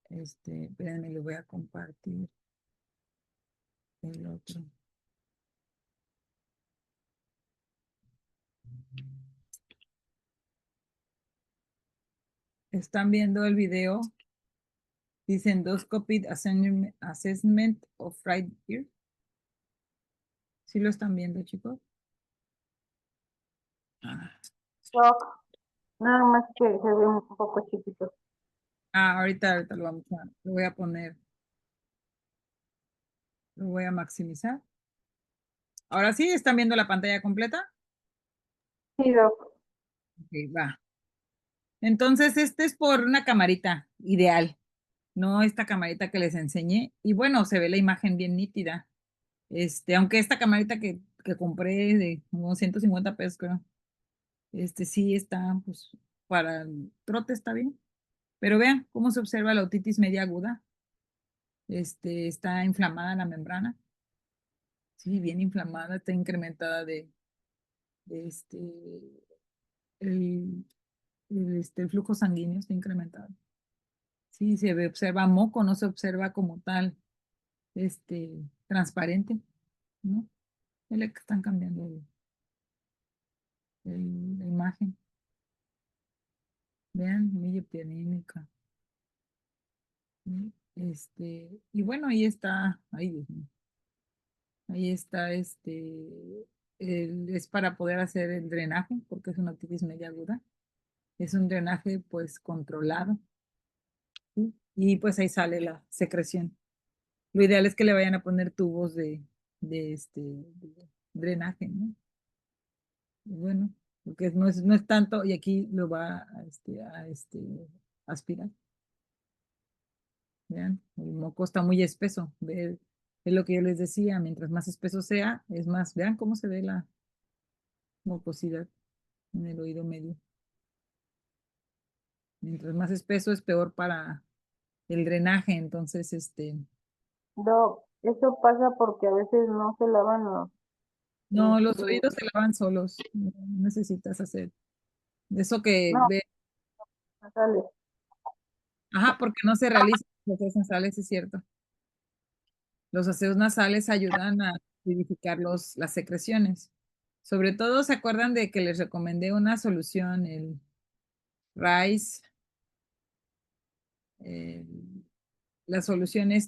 Espérenme, le voy a compartir el otro. ¿Están viendo el video? Dice Endoscopic Assessment of Right Ear. ¿Sí lo están viendo, chicos?
Doc, nada más que se ve un poco chiquito.
Ahorita lo voy a poner, lo voy a maximizar. Ahora sí, ¿están viendo la pantalla completa?
Sí, Doc.
Ok, va. Entonces, este es por una camarita ideal, no esta camarita que les enseñé. Y bueno, se ve la imagen bien nítida. Aunque esta camarita que compré de unos 150 pesos, creo, sí está, pues, para el trote está bien. Pero vean cómo se observa la otitis media aguda. Está inflamada la membrana. Sí, bien inflamada, está incrementada de el flujo sanguíneo está incrementado. Sí, observa moco, no se observa como tal, transparente, ¿no? Es la que están cambiando la imagen. Vean, medio ¿sí? Y bueno, ahí está, ay Dios mío, ahí está, es para poder hacer el drenaje, porque es una otitis media aguda. Es un drenaje, pues, controlado, ¿sí? Y pues ahí sale la secreción. Lo ideal es que le vayan a poner tubos de drenaje, ¿no? Y bueno, porque no es tanto, y aquí lo va a aspirar. Vean, el moco está muy espeso. Es lo que yo les decía, mientras más espeso sea, es más, vean cómo se ve la mucosidad en el oído medio. Mientras más espeso es peor para el drenaje, entonces,
Doc, eso pasa porque a veces no se lavan
no, los
este,
oídos se lavan solos, no necesitas hacer. De eso que
no,
ve,
nasales.
ajá, porque no se realizan los aseos nasales, es cierto. Los aseos nasales ayudan a purificar las secreciones. Sobre todo, ¿se acuerdan de que les recomendé una solución, el RICE? La solución al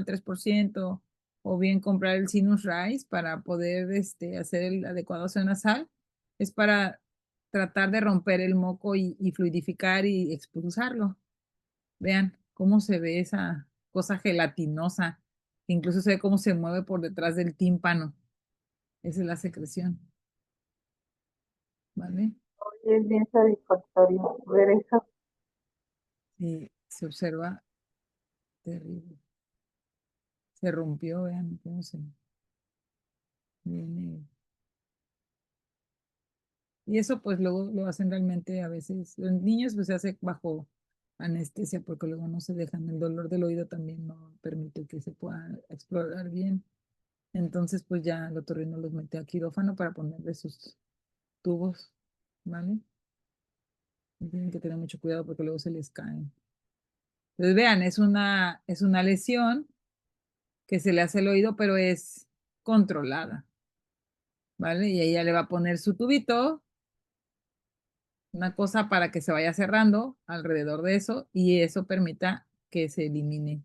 3%, o bien comprar el Sinus Rice para poder hacer el adecuado aseo nasal, es para tratar de romper el moco y fluidificar y expulsarlo. Vean cómo se ve esa cosa gelatinosa, incluso se ve cómo se mueve por detrás del tímpano. Esa es la secreción, ¿vale?
Y es bien satisfactorio ver eso.
Y se observa terrible. Se rompió, vean cómo se viene. Y eso pues luego lo hacen realmente a veces, los niños pues se hace bajo anestesia porque luego no se dejan, el dolor del oído también no permite que se pueda explorar bien. Entonces pues ya el otorrino los mete a quirófano para ponerle sus tubos, ¿vale? Y tienen que tener mucho cuidado porque luego se les caen. Entonces vean, es una lesión que se le hace al oído, pero es controlada, ¿vale? Y ella le va a poner su tubito, una cosa para que se vaya cerrando alrededor de eso y eso permita que se elimine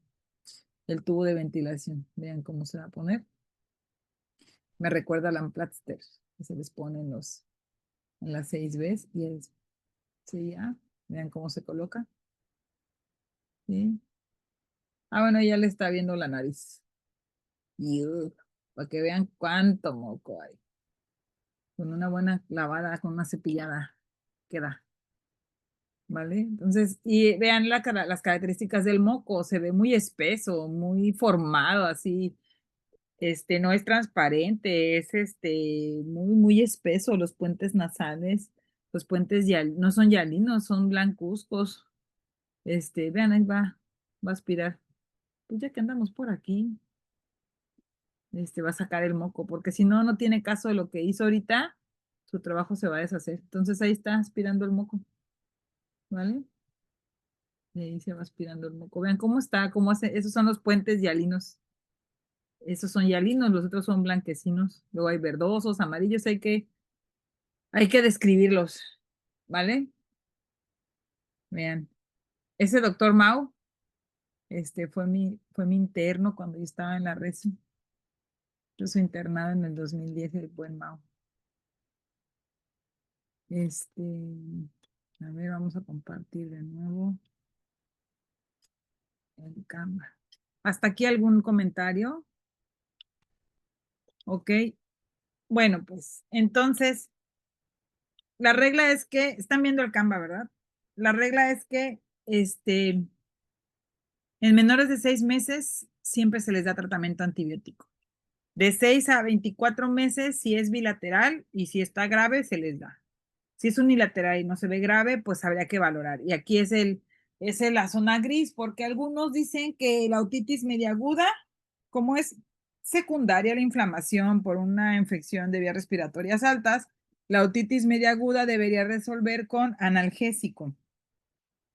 el tubo de ventilación. Vean cómo se va a poner. Me recuerda a la Amplaster, que se les pone en las 6 Bs y sí, ya. Vean cómo se coloca. ¿Sí? Bueno, ya le está viendo la nariz. Y para que vean cuánto moco hay. Con una buena lavada, con una cepillada, queda. ¿Vale? Entonces, y vean las características del moco, se ve muy espeso, muy formado, así, no es transparente, es muy, muy espeso, los puentes nasales, los puentes no son hialinos, son blancuzcos, vean, ahí va a aspirar, pues ya que andamos por aquí, va a sacar el moco, porque si no, no tiene caso de lo que hizo ahorita, su trabajo se va a deshacer, entonces ahí está aspirando el moco, ¿vale? Y ahí se va aspirando el moco. Vean cómo está, cómo hace. Esos son los puentes hialinos. Esos son hialinos, los otros son blanquecinos. Luego hay verdosos, amarillos, hay que describirlos. ¿Vale? Vean. Ese doctor Mau, fue mi interno cuando yo estaba en la RESI. Yo soy internado en el 2010, el buen Mau. A ver, vamos a compartir de nuevo el Canva. ¿Hasta aquí algún comentario? Ok. Bueno, pues entonces, la regla es que, están viendo el Canva, ¿verdad? La regla es que, en menores de 6 meses siempre se les da tratamiento antibiótico. De 6 a 24 meses, si es bilateral y si está grave, se les da. Si es unilateral y no se ve grave, pues habría que valorar. Y aquí es la zona gris, porque algunos dicen que la otitis media aguda, como es secundaria a la inflamación por una infección de vías respiratorias altas, la otitis media aguda debería resolver con analgésico.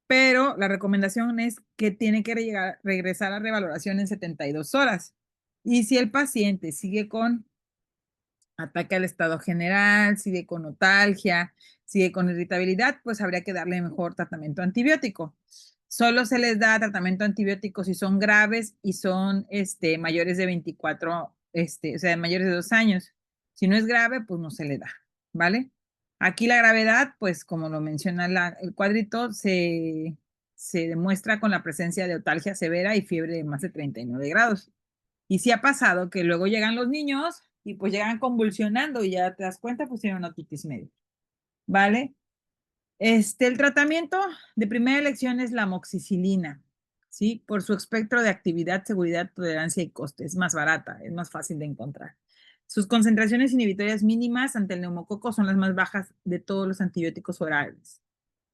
Pero la recomendación es que tiene que regresar a revaloración en 72 horas. Y si el paciente sigue con ataque al estado general, sigue con notalgia, sigue con irritabilidad, pues habría que darle mejor tratamiento antibiótico. Solo se les da tratamiento antibiótico si son graves y son mayores de 24, o sea, mayores de 2 años. Si no es grave, pues no se le da, ¿vale? Aquí la gravedad, pues como lo menciona el cuadrito, se demuestra con la presencia de otalgia severa y fiebre de más de 39 grados. Y sí ha pasado que luego llegan los niños y pues llegan convulsionando y ya te das cuenta, pues tienen una otitis media, ¿vale? El tratamiento de primera elección es la amoxicilina, ¿sí? Por su espectro de actividad, seguridad, tolerancia y coste. Es más barata, es más fácil de encontrar. Sus concentraciones inhibitorias mínimas ante el neumococo son las más bajas de todos los antibióticos orales,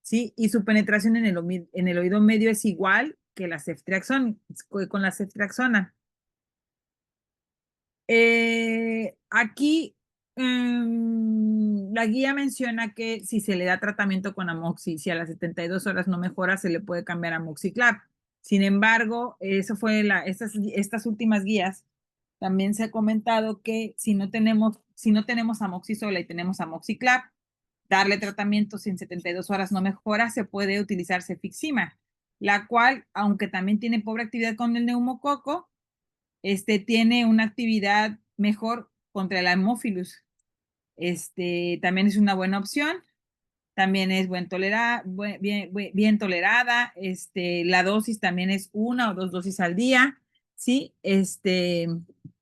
¿sí? Y su penetración en el oído medio es igual que la ceftriaxona, con la ceftriaxona. Aquí la guía menciona que si se le da tratamiento con amoxi, si a las 72 horas no mejora, se le puede cambiar a amoxiclav. Sin embargo, eso fue estas últimas guías. También se ha comentado que si no tenemos amoxisola y tenemos amoxiclav, darle tratamiento si en 72 horas no mejora, se puede utilizar cefixima, la cual, aunque también tiene pobre actividad con el neumococo, tiene una actividad mejor contra el Haemophilus. También es una buena opción. También es bien tolerada. La dosis también es 1 o 2 dosis al día. ¿Sí?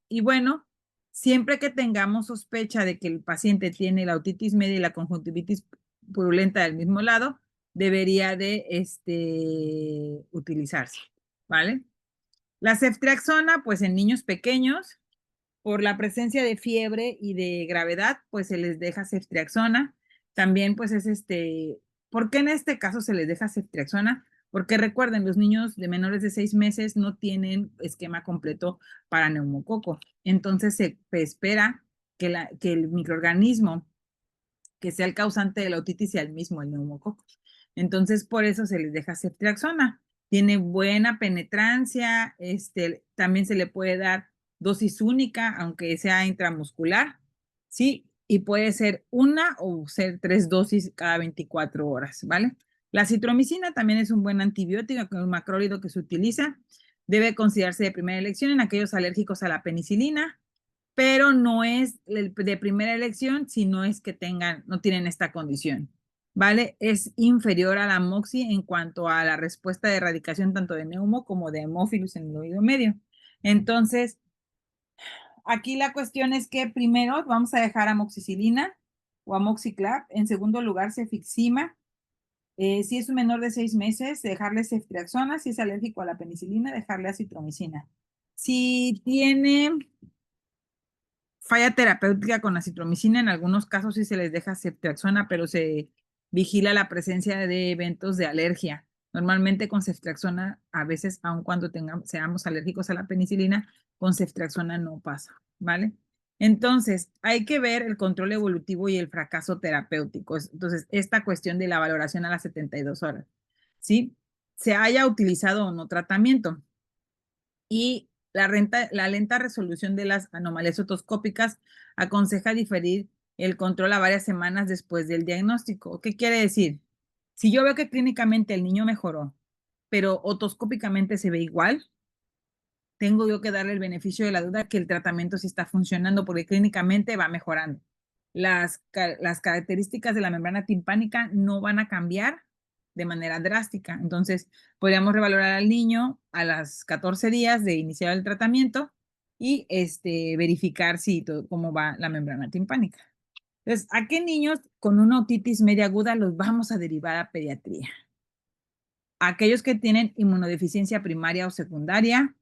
Y bueno, siempre que tengamos sospecha de que el paciente tiene la otitis media y la conjuntivitis purulenta del mismo lado, debería de utilizarse. ¿Vale? La ceftriaxona, pues en niños pequeños, por la presencia de fiebre y de gravedad, pues se les deja ceftriaxona. También, pues es ¿por qué en este caso se les deja ceftriaxona? Porque recuerden, los niños de menores de 6 meses no tienen esquema completo para neumococo. Entonces se espera que el microorganismo que sea el causante de la otitis sea el mismo, el neumococo. Entonces, por eso se les deja ceftriaxona. Tiene buena penetrancia, también se le puede dar dosis única, aunque sea intramuscular, ¿sí? Y puede ser 1 o ser 3 dosis cada 24 horas, ¿vale? La citromicina también es un buen antibiótico, que es un macrólido que se utiliza. Debe considerarse de primera elección en aquellos alérgicos a la penicilina, pero no es de primera elección si no es que no tienen esta condición, ¿vale? Es inferior a la moxi en cuanto a la respuesta de erradicación tanto de neumo como de hemófilus en el oído medio. Entonces, aquí la cuestión es que primero vamos a dejar amoxicilina o amoxiclav, en segundo lugar cefixima, si es un menor de 6 meses, dejarle ceftriaxona, si es alérgico a la penicilina, dejarle acitromicina. Si tiene falla terapéutica con acitromicina, en algunos casos sí se les deja ceftriaxona, pero se vigila la presencia de eventos de alergia. Normalmente con ceftriaxona, a veces, aun cuando seamos alérgicos a la penicilina, con ceftriaxona no pasa, ¿vale? Entonces, hay que ver el control evolutivo y el fracaso terapéutico. Entonces, esta cuestión de la valoración a las 72 horas, ¿sí? Se haya utilizado o no tratamiento. Y la lenta resolución de las anomalías otoscópicas aconseja diferir el control a varias semanas después del diagnóstico. ¿Qué quiere decir? Si yo veo que clínicamente el niño mejoró, pero otoscópicamente se ve igual, tengo yo que darle el beneficio de la duda que el tratamiento sí está funcionando porque clínicamente va mejorando. las características de la membrana timpánica no van a cambiar de manera drástica. Entonces, podríamos revalorar al niño a las 14 días de iniciar el tratamiento y verificar cómo va la membrana timpánica. Entonces, ¿a qué niños con una otitis media aguda los vamos a derivar a pediatría? Aquellos que tienen inmunodeficiencia primaria o secundaria,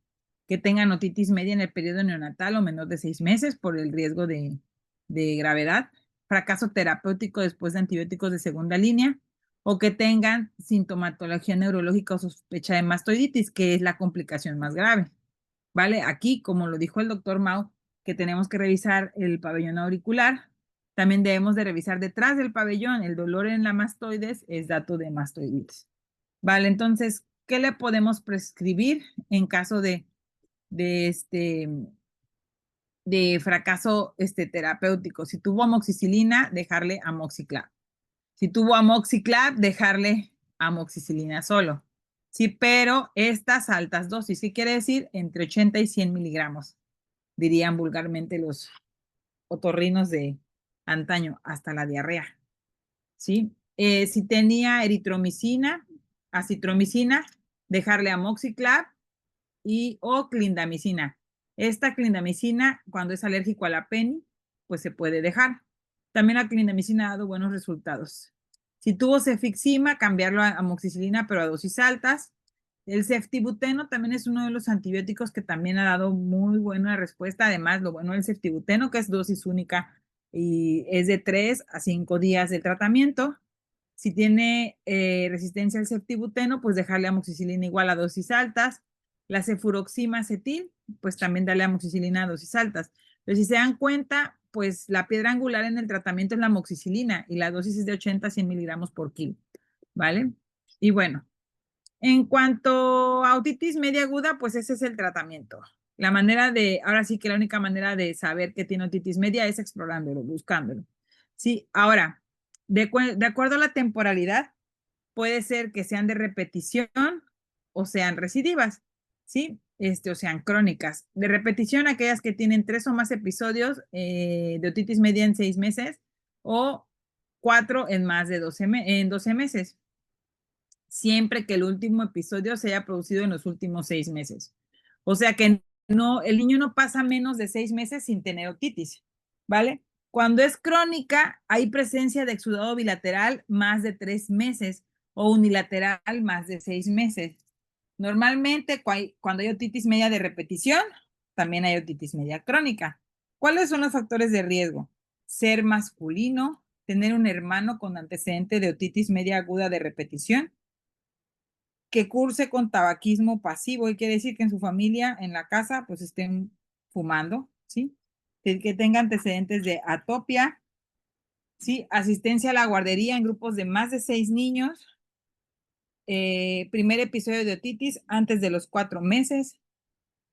que tengan otitis media en el periodo neonatal o menor de 6 meses por el riesgo de gravedad, fracaso terapéutico después de antibióticos de segunda línea, o que tengan sintomatología neurológica o sospecha de mastoiditis, que es la complicación más grave. ¿Vale? Aquí, como lo dijo el doctor Mau, que tenemos que revisar el pabellón auricular, también debemos de revisar detrás del pabellón. El dolor en la mastoides es dato de mastoiditis. Vale, entonces, ¿qué le podemos prescribir en caso de fracaso terapéutico? Si tuvo amoxicilina, dejarle amoxiclav. Si tuvo amoxiclav, dejarle amoxicilina solo. Sí, pero estas altas dosis, ¿qué quiere decir? Entre 80 y 100 miligramos, dirían vulgarmente los otorrinos de antaño, hasta la diarrea. ¿Sí? Si tenía eritromicina, acitromicina, dejarle amoxiclav o clindamicina. Esta clindamicina, cuando es alérgico a la peni, pues se puede dejar. También la clindamicina ha dado buenos resultados. Si tuvo cefixima, cambiarlo a amoxicilina, pero a dosis altas. El ceftibuteno también es uno de los antibióticos que también ha dado muy buena respuesta. Además, lo bueno del ceftibuteno, que es dosis única y es de 3 a 5 días de tratamiento. Si tiene resistencia al ceftibuteno, pues dejarle amoxicilina igual a dosis altas. La cefuroxima acetil, pues también darle amoxicilina a dosis altas. Pero si se dan cuenta, pues la piedra angular en el tratamiento es la amoxicilina y la dosis es de 80 a 100 miligramos por kilo, ¿vale? Y bueno, en cuanto a otitis media aguda, pues ese es el tratamiento. Ahora sí que la única manera de saber que tiene otitis media es explorándolo, buscándolo. Sí, ahora, de acuerdo a la temporalidad, puede ser que sean de repetición o sean recidivas, ¿sí? O sean crónicas. De repetición, aquellas que tienen 3 o más episodios de otitis media en 6 meses o 4 en más de 12 meses, siempre que el último episodio se haya producido en los últimos 6 meses. O sea que el niño no pasa menos de 6 meses sin tener otitis, ¿vale? Cuando es crónica, hay presencia de exudado bilateral más de 3 meses o unilateral más de 6 meses. Normalmente, cuando hay otitis media de repetición, también hay otitis media crónica. ¿Cuáles son los factores de riesgo? Ser masculino, tener un hermano con antecedente de otitis media aguda de repetición, que curse con tabaquismo pasivo, y quiere decir que en su familia, en la casa, pues estén fumando, ¿sí? Que tenga antecedentes de atopia, ¿sí? Asistencia a la guardería en grupos de más de 6 niños, primer episodio de otitis antes de los 4 meses,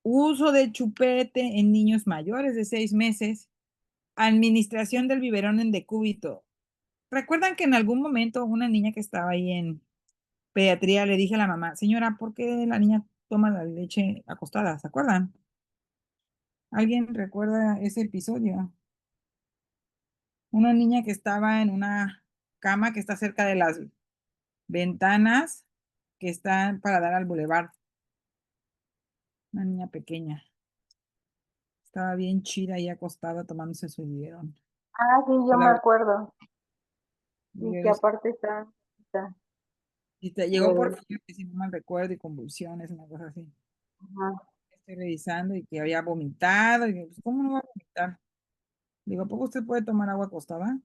uso de chupete en niños mayores de 6 meses, administración del biberón en decúbito. ¿Recuerdan que en algún momento una niña que estaba ahí en pediatría le dije a la mamá, señora, ¿por qué la niña toma la leche acostada? ¿Se acuerdan? ¿Alguien recuerda ese episodio? Una niña que estaba en una cama que está cerca de las ventanas que están para dar al bulevar. Una niña pequeña. Estaba bien chida ahí acostada tomándose su biberón.
Ah, sí, yo me acuerdo. Y que
Biberos.
aparte está
Y llegó por fiebre, si no mal recuerdo, y convulsiones, una cosa así.
ajá.
Estoy revisando y que había vomitado. Y digo, pues, ¿cómo no va a vomitar? Digo, ¿a poco usted puede tomar agua acostada?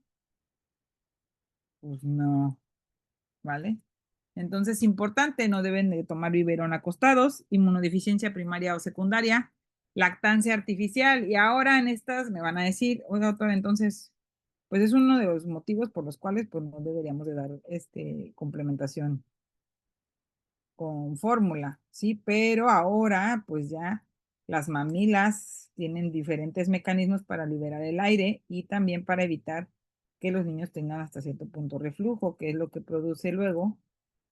Pues no, ¿vale? Entonces, importante, no deben de tomar biberón acostados, inmunodeficiencia primaria o secundaria, lactancia artificial. Y ahora en estas me van a decir, oiga, doctora, entonces, pues es uno de los motivos por los cuales pues no deberíamos de dar complementación con fórmula, ¿sí? Pero ahora, pues ya las mamilas tienen diferentes mecanismos para liberar el aire y también para evitar que los niños tengan hasta cierto punto reflujo, que es lo que produce luego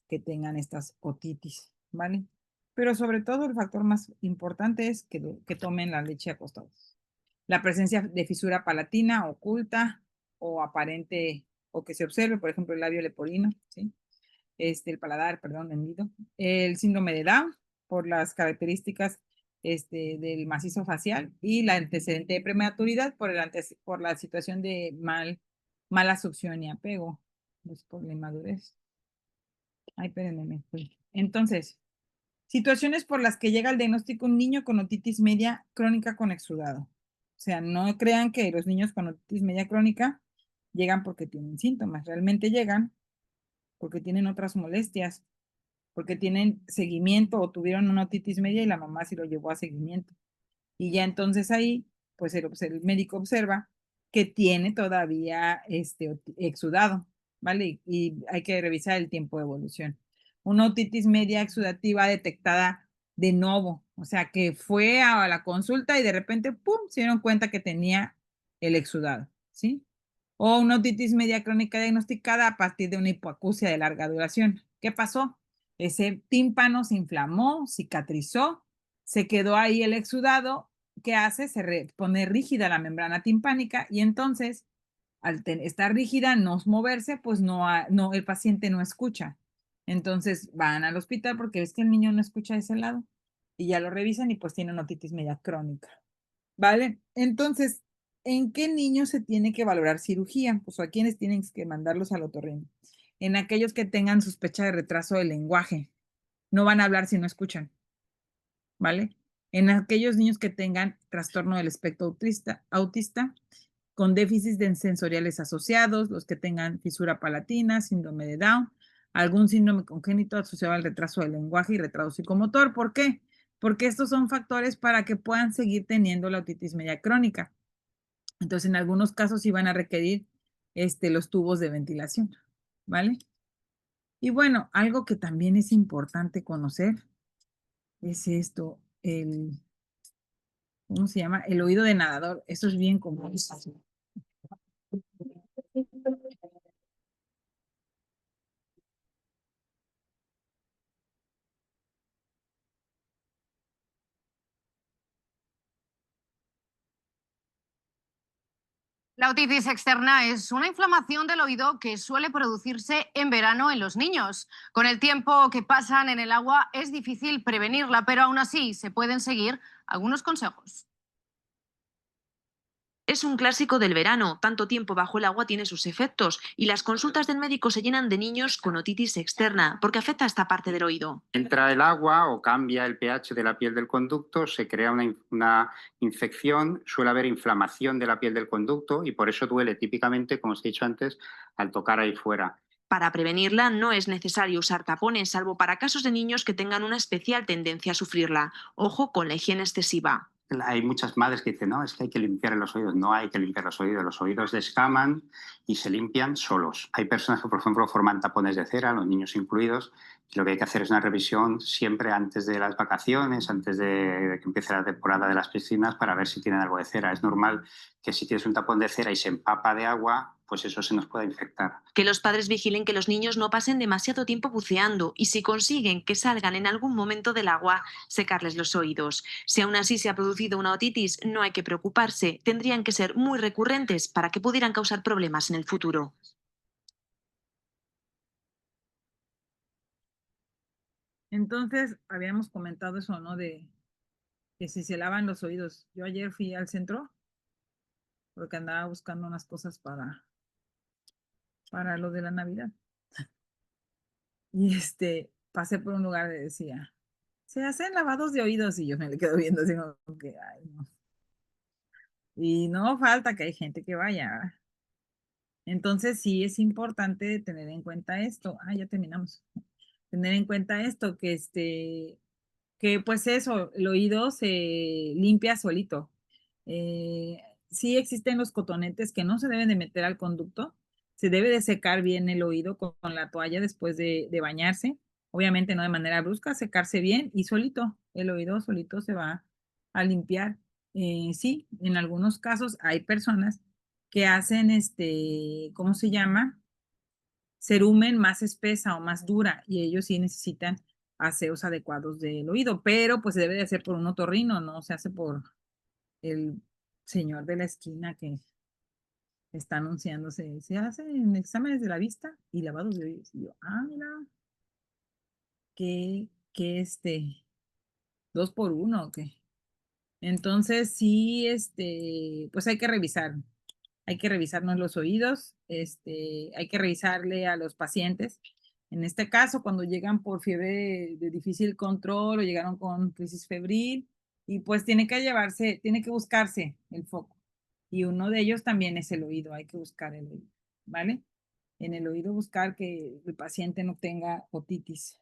que tengan estas otitis, ¿vale? Pero sobre todo el factor más importante es que tomen la leche acostados. La presencia de fisura palatina oculta, o aparente o que se observe, por ejemplo, el labio leporino, ¿sí? El paladar, perdón, hendido. El síndrome de Down, por las características del macizo facial, y la antecedente de prematuridad por la situación de mala succión y apego, pues por la inmadurez. Ay, espérenme, me fui. Entonces, situaciones por las que llega al diagnóstico un niño con otitis media crónica con exudado. O sea, no crean que los niños con otitis media crónica llegan porque tienen síntomas, realmente llegan porque tienen otras molestias, porque tienen seguimiento o tuvieron una otitis media y la mamá sí lo llevó a seguimiento. Y ya entonces ahí, pues el médico observa que tiene todavía exudado, ¿vale? Y hay que revisar el tiempo de evolución. Una otitis media exudativa detectada de novo, o sea, que fue a la consulta y de repente, ¡pum!, se dieron cuenta que tenía el exudado, ¿sí? O una otitis media crónica diagnosticada a partir de una hipoacusia de larga duración. ¿Qué pasó? Ese tímpano se inflamó, cicatrizó, se quedó ahí el exudado. ¿Qué hace? Pone rígida la membrana timpánica y entonces, al estar rígida, no moverse, pues no, el paciente no escucha. Entonces van al hospital porque ves que el niño no escucha de ese lado y ya lo revisan y pues tiene una otitis media crónica. ¿Vale? Entonces, ¿en qué niños se tiene que valorar cirugía? Pues a quienes tienen que mandarlos al otorrino. En aquellos que tengan sospecha de retraso del lenguaje. No van a hablar si no escuchan. ¿Vale? En aquellos niños que tengan trastorno del espectro autista con déficits sensoriales asociados, los que tengan fisura palatina, síndrome de Down, algún síndrome congénito asociado al retraso del lenguaje y retraso psicomotor. ¿Por qué? Porque estos son factores para que puedan seguir teniendo la otitis media crónica. Entonces, en algunos casos sí van a requerir los tubos de ventilación, ¿vale? Y bueno, algo que también es importante conocer es esto, ¿cómo se llama? El oído de nadador. Eso es bien común.
La otitis externa es una inflamación del oído que suele producirse en verano en los niños. Con el tiempo que pasan en el agua es difícil prevenirla, pero aún así se pueden seguir algunos consejos.
Es un clásico del verano, tanto tiempo bajo el agua tiene sus efectos y las consultas del médico se llenan de niños con otitis externa porque afecta a esta parte del oído.
Entra el agua o cambia el pH de la piel del conducto, se crea una infección, suele haber inflamación de la piel del conducto y por eso duele típicamente, como os he dicho antes, al tocar ahí fuera.
Para prevenirla no es necesario usar tapones, salvo para casos de niños que tengan una especial tendencia a sufrirla. Ojo con la higiene excesiva.
Hay muchas madres que dicen, no, es que hay que limpiar los oídos. No hay que limpiar los oídos descaman y se limpian solos. Hay personas que, por ejemplo, forman tapones de cera, los niños incluidos, y lo que hay que hacer es una revisión siempre antes de las vacaciones, antes de que empiece la temporada de las piscinas, para ver si tienen algo de cera. Es normal que si tienes un tapón de cera y se empapa de agua, pues eso se nos puede infectar.
Que los padres vigilen que los niños no pasen demasiado tiempo buceando y si consiguen que salgan en algún momento del agua, secarles los oídos. Si aún así se ha producido una otitis, no hay que preocuparse. Tendrían que ser muy recurrentes para que pudieran causar problemas en el futuro.
Entonces, habíamos comentado eso, ¿no? De que si se lavan los oídos. Yo ayer fui al centro porque andaba buscando unas cosas para lo de la Navidad. Y pasé por un lugar que decía, se hacen lavados de oídos y yo me le quedo viendo así como que, ay, no. Y no falta que hay gente que vaya, ¿verdad? Entonces sí es importante tener en cuenta esto. Ah, ya terminamos. Tener en cuenta esto, que pues eso, el oído se limpia solito. Sí existen los cotonetes que no se deben de meter al conducto. Se debe de secar bien el oído con la toalla después de bañarse. Obviamente no de manera brusca, secarse bien y solito, el oído solito se va a limpiar. Sí, en algunos casos hay personas que hacen ¿cómo se llama? Cerumen más espesa o más dura y ellos sí necesitan aseos adecuados del oído, pero pues se debe de hacer por un otorrino, no se hace por el señor de la esquina que está anunciándose, se hacen exámenes de la vista y lavados de oídos. Y yo, mira, que 2 por 1 o qué. Entonces, sí, pues hay que revisarnos los oídos, hay que revisarle a los pacientes. En este caso, cuando llegan por fiebre de difícil control o llegaron con crisis febril, y pues tiene que buscarse el foco. Y uno de ellos también es el oído, hay que buscar el oído, ¿vale? En el oído buscar que el paciente no tenga otitis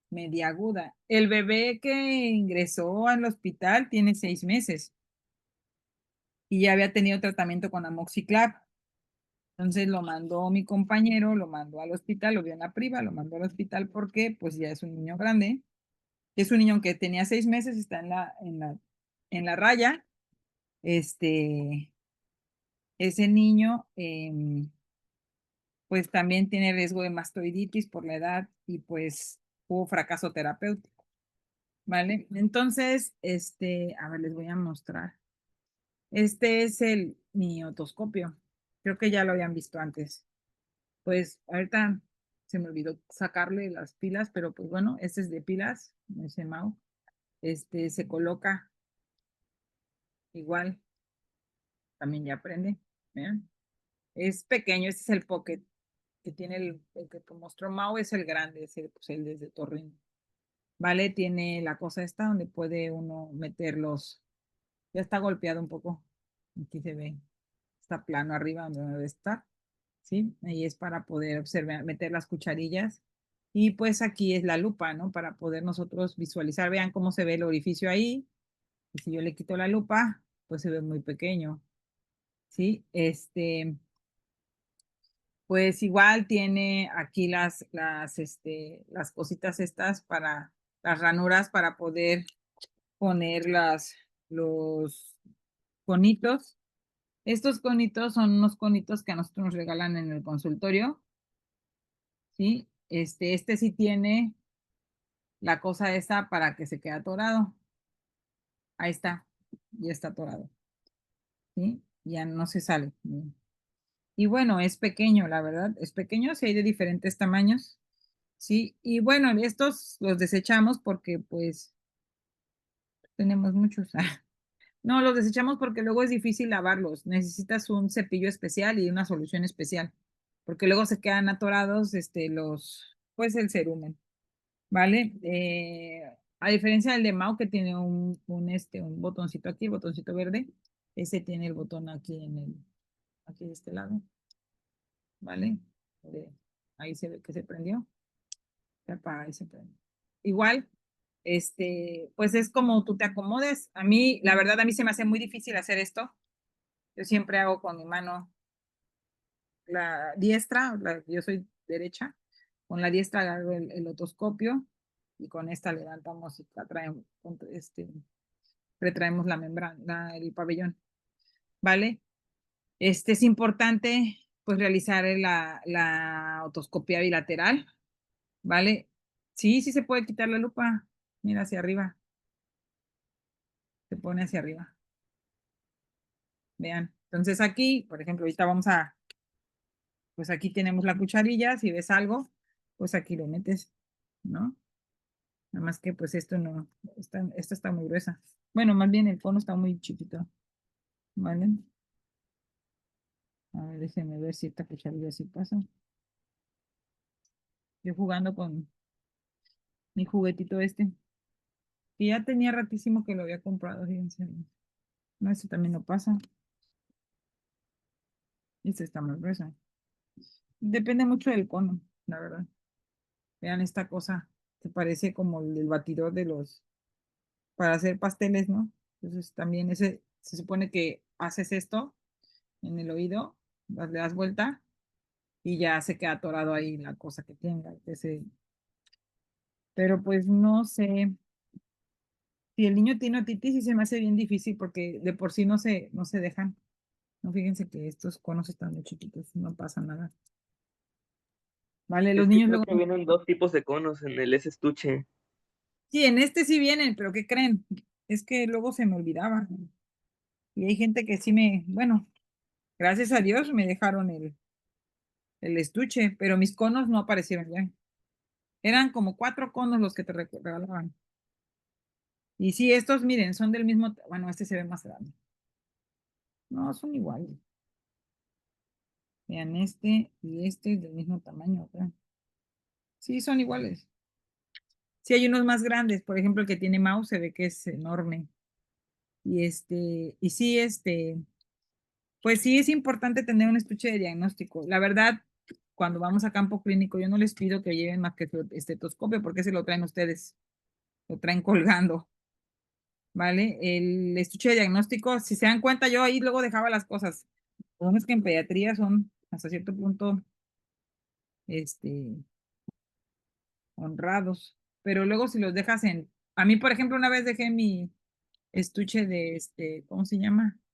media aguda. El bebé que ingresó al hospital tiene 6 meses y ya había tenido tratamiento con amoxiclav. Entonces lo mandó mi compañero, lo mandó al hospital, lo vio en la priva, lo mandó al hospital porque pues ya es un niño grande. Es un niño que tenía 6 meses, está en la raya. Ese niño pues también tiene riesgo de mastoiditis por la edad y pues hubo fracaso terapéutico, ¿vale? Entonces, a ver, les voy a mostrar. Este es mi otoscopio. Creo que ya lo habían visto antes. Pues ahorita se me olvidó sacarle las pilas, pero pues bueno, este es de pilas, ese Mau. Se coloca igual, también ya prende. Vean. Es pequeño, este es el Pocket, que tiene el que te mostró Mau, es el grande, pues el desde Torrent. Vale, tiene la cosa esta donde puede uno meterlos. Ya está golpeado un poco. Aquí se ve. Está plano arriba donde debe estar. ¿Sí? Ahí es para poder observar, meter las cucharillas. Y pues aquí es la lupa, ¿no? Para poder nosotros visualizar. Vean cómo se ve el orificio ahí. Y si yo le quito la lupa, pues se ve muy pequeño. ¿Sí? Pues igual tiene aquí las cositas estas para las ranuras para poder poner los conitos. Estos conitos son unos conitos que a nosotros nos regalan en el consultorio, ¿sí? Este sí tiene la cosa esa para que se quede atorado. Ahí está, ya está atorado, ¿sí? Ya no se sale. Y bueno, es pequeño, la verdad, es pequeño, sí hay de diferentes tamaños, ¿sí? Y bueno, estos los desechamos porque pues tenemos muchos. No, los desechamos porque luego es difícil lavarlos. Necesitas un cepillo especial y una solución especial, porque luego se quedan atorados, pues el cerumen, ¿vale? A diferencia del de Mau, que tiene un botoncito aquí, el botoncito verde, ese tiene el botón aquí de este lado, ¿vale? Ahí se ve que se prendió. Se apaga y se prende. Igual, pues es como tú te acomodes. A mí, la verdad, a mí se me hace muy difícil hacer esto. Yo siempre hago con mi mano la diestra, yo soy derecha, con la diestra agarro el otoscopio y con esta levantamos y retraemos la membrana, el pabellón, ¿vale? Es importante pues realizar la otoscopia bilateral, ¿vale? Sí, sí se puede quitar la lupa, mira hacia arriba, se pone hacia arriba. Vean, entonces aquí, por ejemplo, ahorita pues aquí tenemos la cucharilla, si ves algo, pues aquí lo metes, ¿no? Nada más que pues esto no, esta está muy gruesa. Bueno, más bien el cono está muy chiquito, ¿vale? A ver, déjenme ver si esta cucharilla sí pasa. Yo jugando con mi juguetito que ya tenía ratísimo que lo había comprado, fíjense. No, este también no pasa. Este está más gruesa. Depende mucho del cono, la verdad. Vean esta cosa, que parece como el batidor para hacer pasteles, ¿no? Entonces también se supone que haces esto en el oído, le das vuelta y ya se queda atorado ahí la cosa que tenga. Pero pues no sé, si el niño tiene otitis sí se me hace bien difícil porque de por sí no se dejan. No, fíjense que estos conos están muy chiquitos, no pasa nada. Vale, los
Es que
niños
creo
luego.
que vienen dos tipos de conos en el S estuche.
Sí, en este sí vienen, pero ¿qué creen? Es que luego se me olvidaba. Y hay gente que sí bueno, Gracias a Dios me dejaron el estuche, pero mis conos no aparecieron ya. Eran como 4 conos los que te regalaban. Y sí, estos, miren, son del mismo, bueno, este se ve más grande. No, son iguales. Vean, este y este del mismo tamaño, ¿verdad? Sí, son iguales. Sí, hay unos más grandes, por ejemplo, el que tiene mouse se ve que es enorme. Y sí, pues sí es importante tener un estuche de diagnóstico. La verdad, cuando vamos a campo clínico, yo no les pido que lleven más que su estetoscopio, porque se lo traen ustedes, lo traen colgando, ¿vale? El estuche de diagnóstico, si se dan cuenta, yo ahí luego dejaba las cosas. Lo es que en pediatría son hasta cierto punto, honrados, pero luego si los dejas a mí, por ejemplo, una vez dejé mi estuche de, ¿cómo se llama?